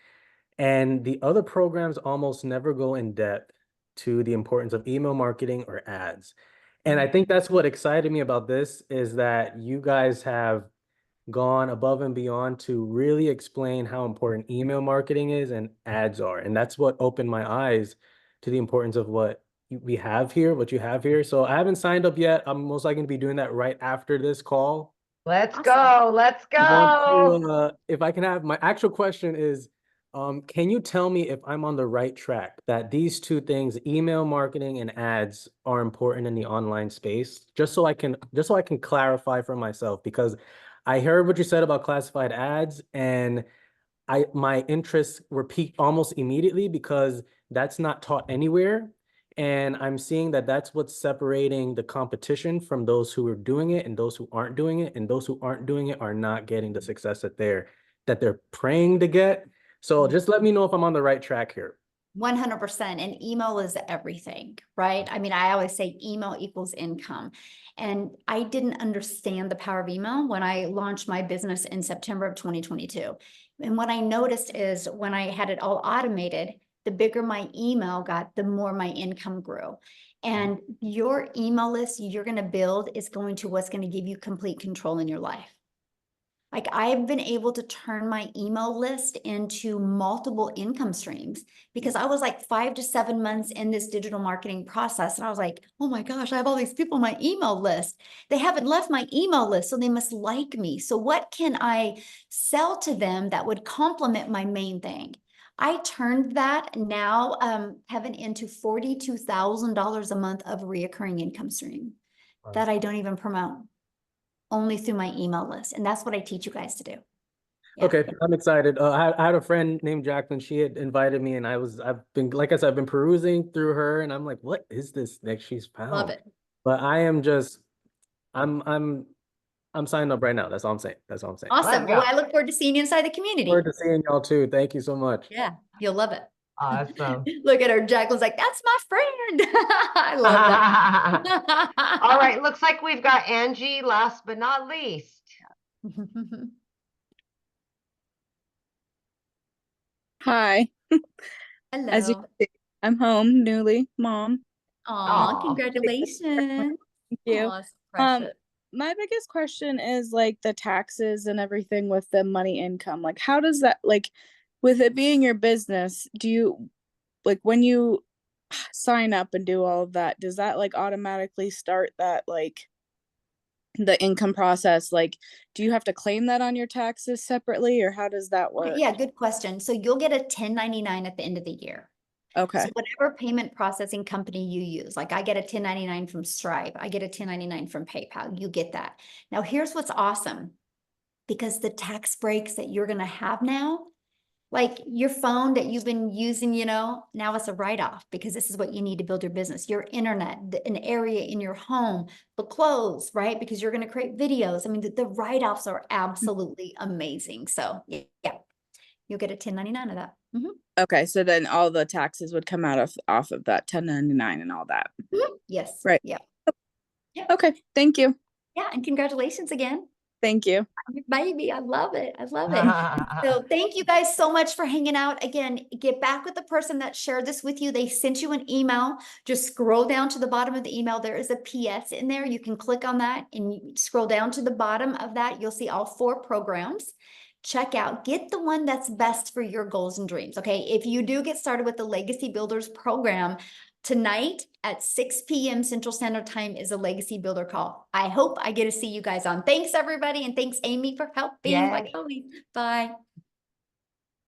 and the other programs almost never go in depth to the importance of email marketing or ads. And I think that's what excited me about this, is that you guys have gone above and beyond to really explain how important email marketing is and ads are. And that's what opened my eyes to the importance of what you have here. So I haven't signed up yet. I'm most likely going to be doing that right after this call. Let's go. Let's go. If I can have, my actual question is, can you tell me if I'm on the right track, that these 2 things, email marketing and ads, are important in the online space? Just so I can clarify for myself, because I heard what you said about classified ads, and my interests were piqued almost immediately, because that's not taught anywhere. And I'm seeing that that's what's separating the competition from those who are doing it and those who aren't doing it. And those who aren't doing it are not getting the success that they're praying to get. So just let me know if I'm on the right track here. 100%. And email is everything, right? I mean, I always say email equals income. And I didn't understand the power of email when I launched my business in September of 2022. And what I noticed is when I had it all automated, the bigger my email got, the more my income grew. And your email list you're going to build is going to what's going to give you complete control in your life. Like I've been able to turn my email list into multiple income streams because I was like 5 to 7 months in this digital marketing process. And I was like, oh my gosh, I have all these people on my email list. They haven't left my email list, so they must like me. So what can I sell to them that would complement my main thing? I turned that now, Kevin, into $42,000 a month of reoccurring income stream that I don't even promote, only through my email list. And that's what I teach you guys to do. Yeah. Okay, I'm excited. I had a friend named Jacqueline. She had invited me, and I've been, like I said, I've been perusing through her, and I'm like, what is this that she's found? Love it. But I am just, I'm signing up right now. That's all I'm saying. That's all I'm saying. Awesome. Let's Well, go. I look forward to seeing you inside the community. Forward to seeing y'all too. Thank you so much. Yeah, you'll love it. Awesome. Look at her. Jacqueline's like, that's my friend. I love that. All right, looks like we've got Angie last but not least. Hi. As you Hello. can see, I'm home, newly mom. Aw, Aw. congratulations. Thank you. Aw, it's precious. My biggest question is like the taxes and everything with the money income. Like, how does that, like, with it being your business, do you, like, when you sign up and do all of that, does that like automatically start that, like, the income process? Like, do you have to claim that on your taxes separately, or how does that work? Yeah, good question. So you'll get a 1099 at the end of the year. Okay. So whatever payment processing company you use, like I get a 1099 from Stripe, I get a 1099 from PayPal, you get that. Now here's what's awesome, because the tax breaks that you're gonna have now, like your phone that you've been using, now it's a write-off because this is what you need to build your business. Your internet, an area in your home, the clothes, right? Because you're gonna create videos. I mean, the write-offs are absolutely amazing. So yeah, you'll get a 1099 of that. Okay, so then all the taxes would come out of off of that 1099 and all that. Yes. Right. Yeah. Okay, thank you. Yeah, and congratulations again. Thank you. Baby, I love it. I love it. So thank you guys so much for hanging out. Again, get back with the person that shared this with you. They sent you an email. Just scroll down to the bottom of the email. There is a PS in there. You can click on that and you scroll down to the bottom of that. You'll see all 4 programs. Check out, get the one that's best for your goals and dreams. Okay. If you do get started with the Legacy Builders program, tonight at 6 p.m. Central Standard Time is a Legacy Builder call. I hope I get to see you guys on. Thanks everybody. And thanks Amy for helping. Yay. Like always. Bye.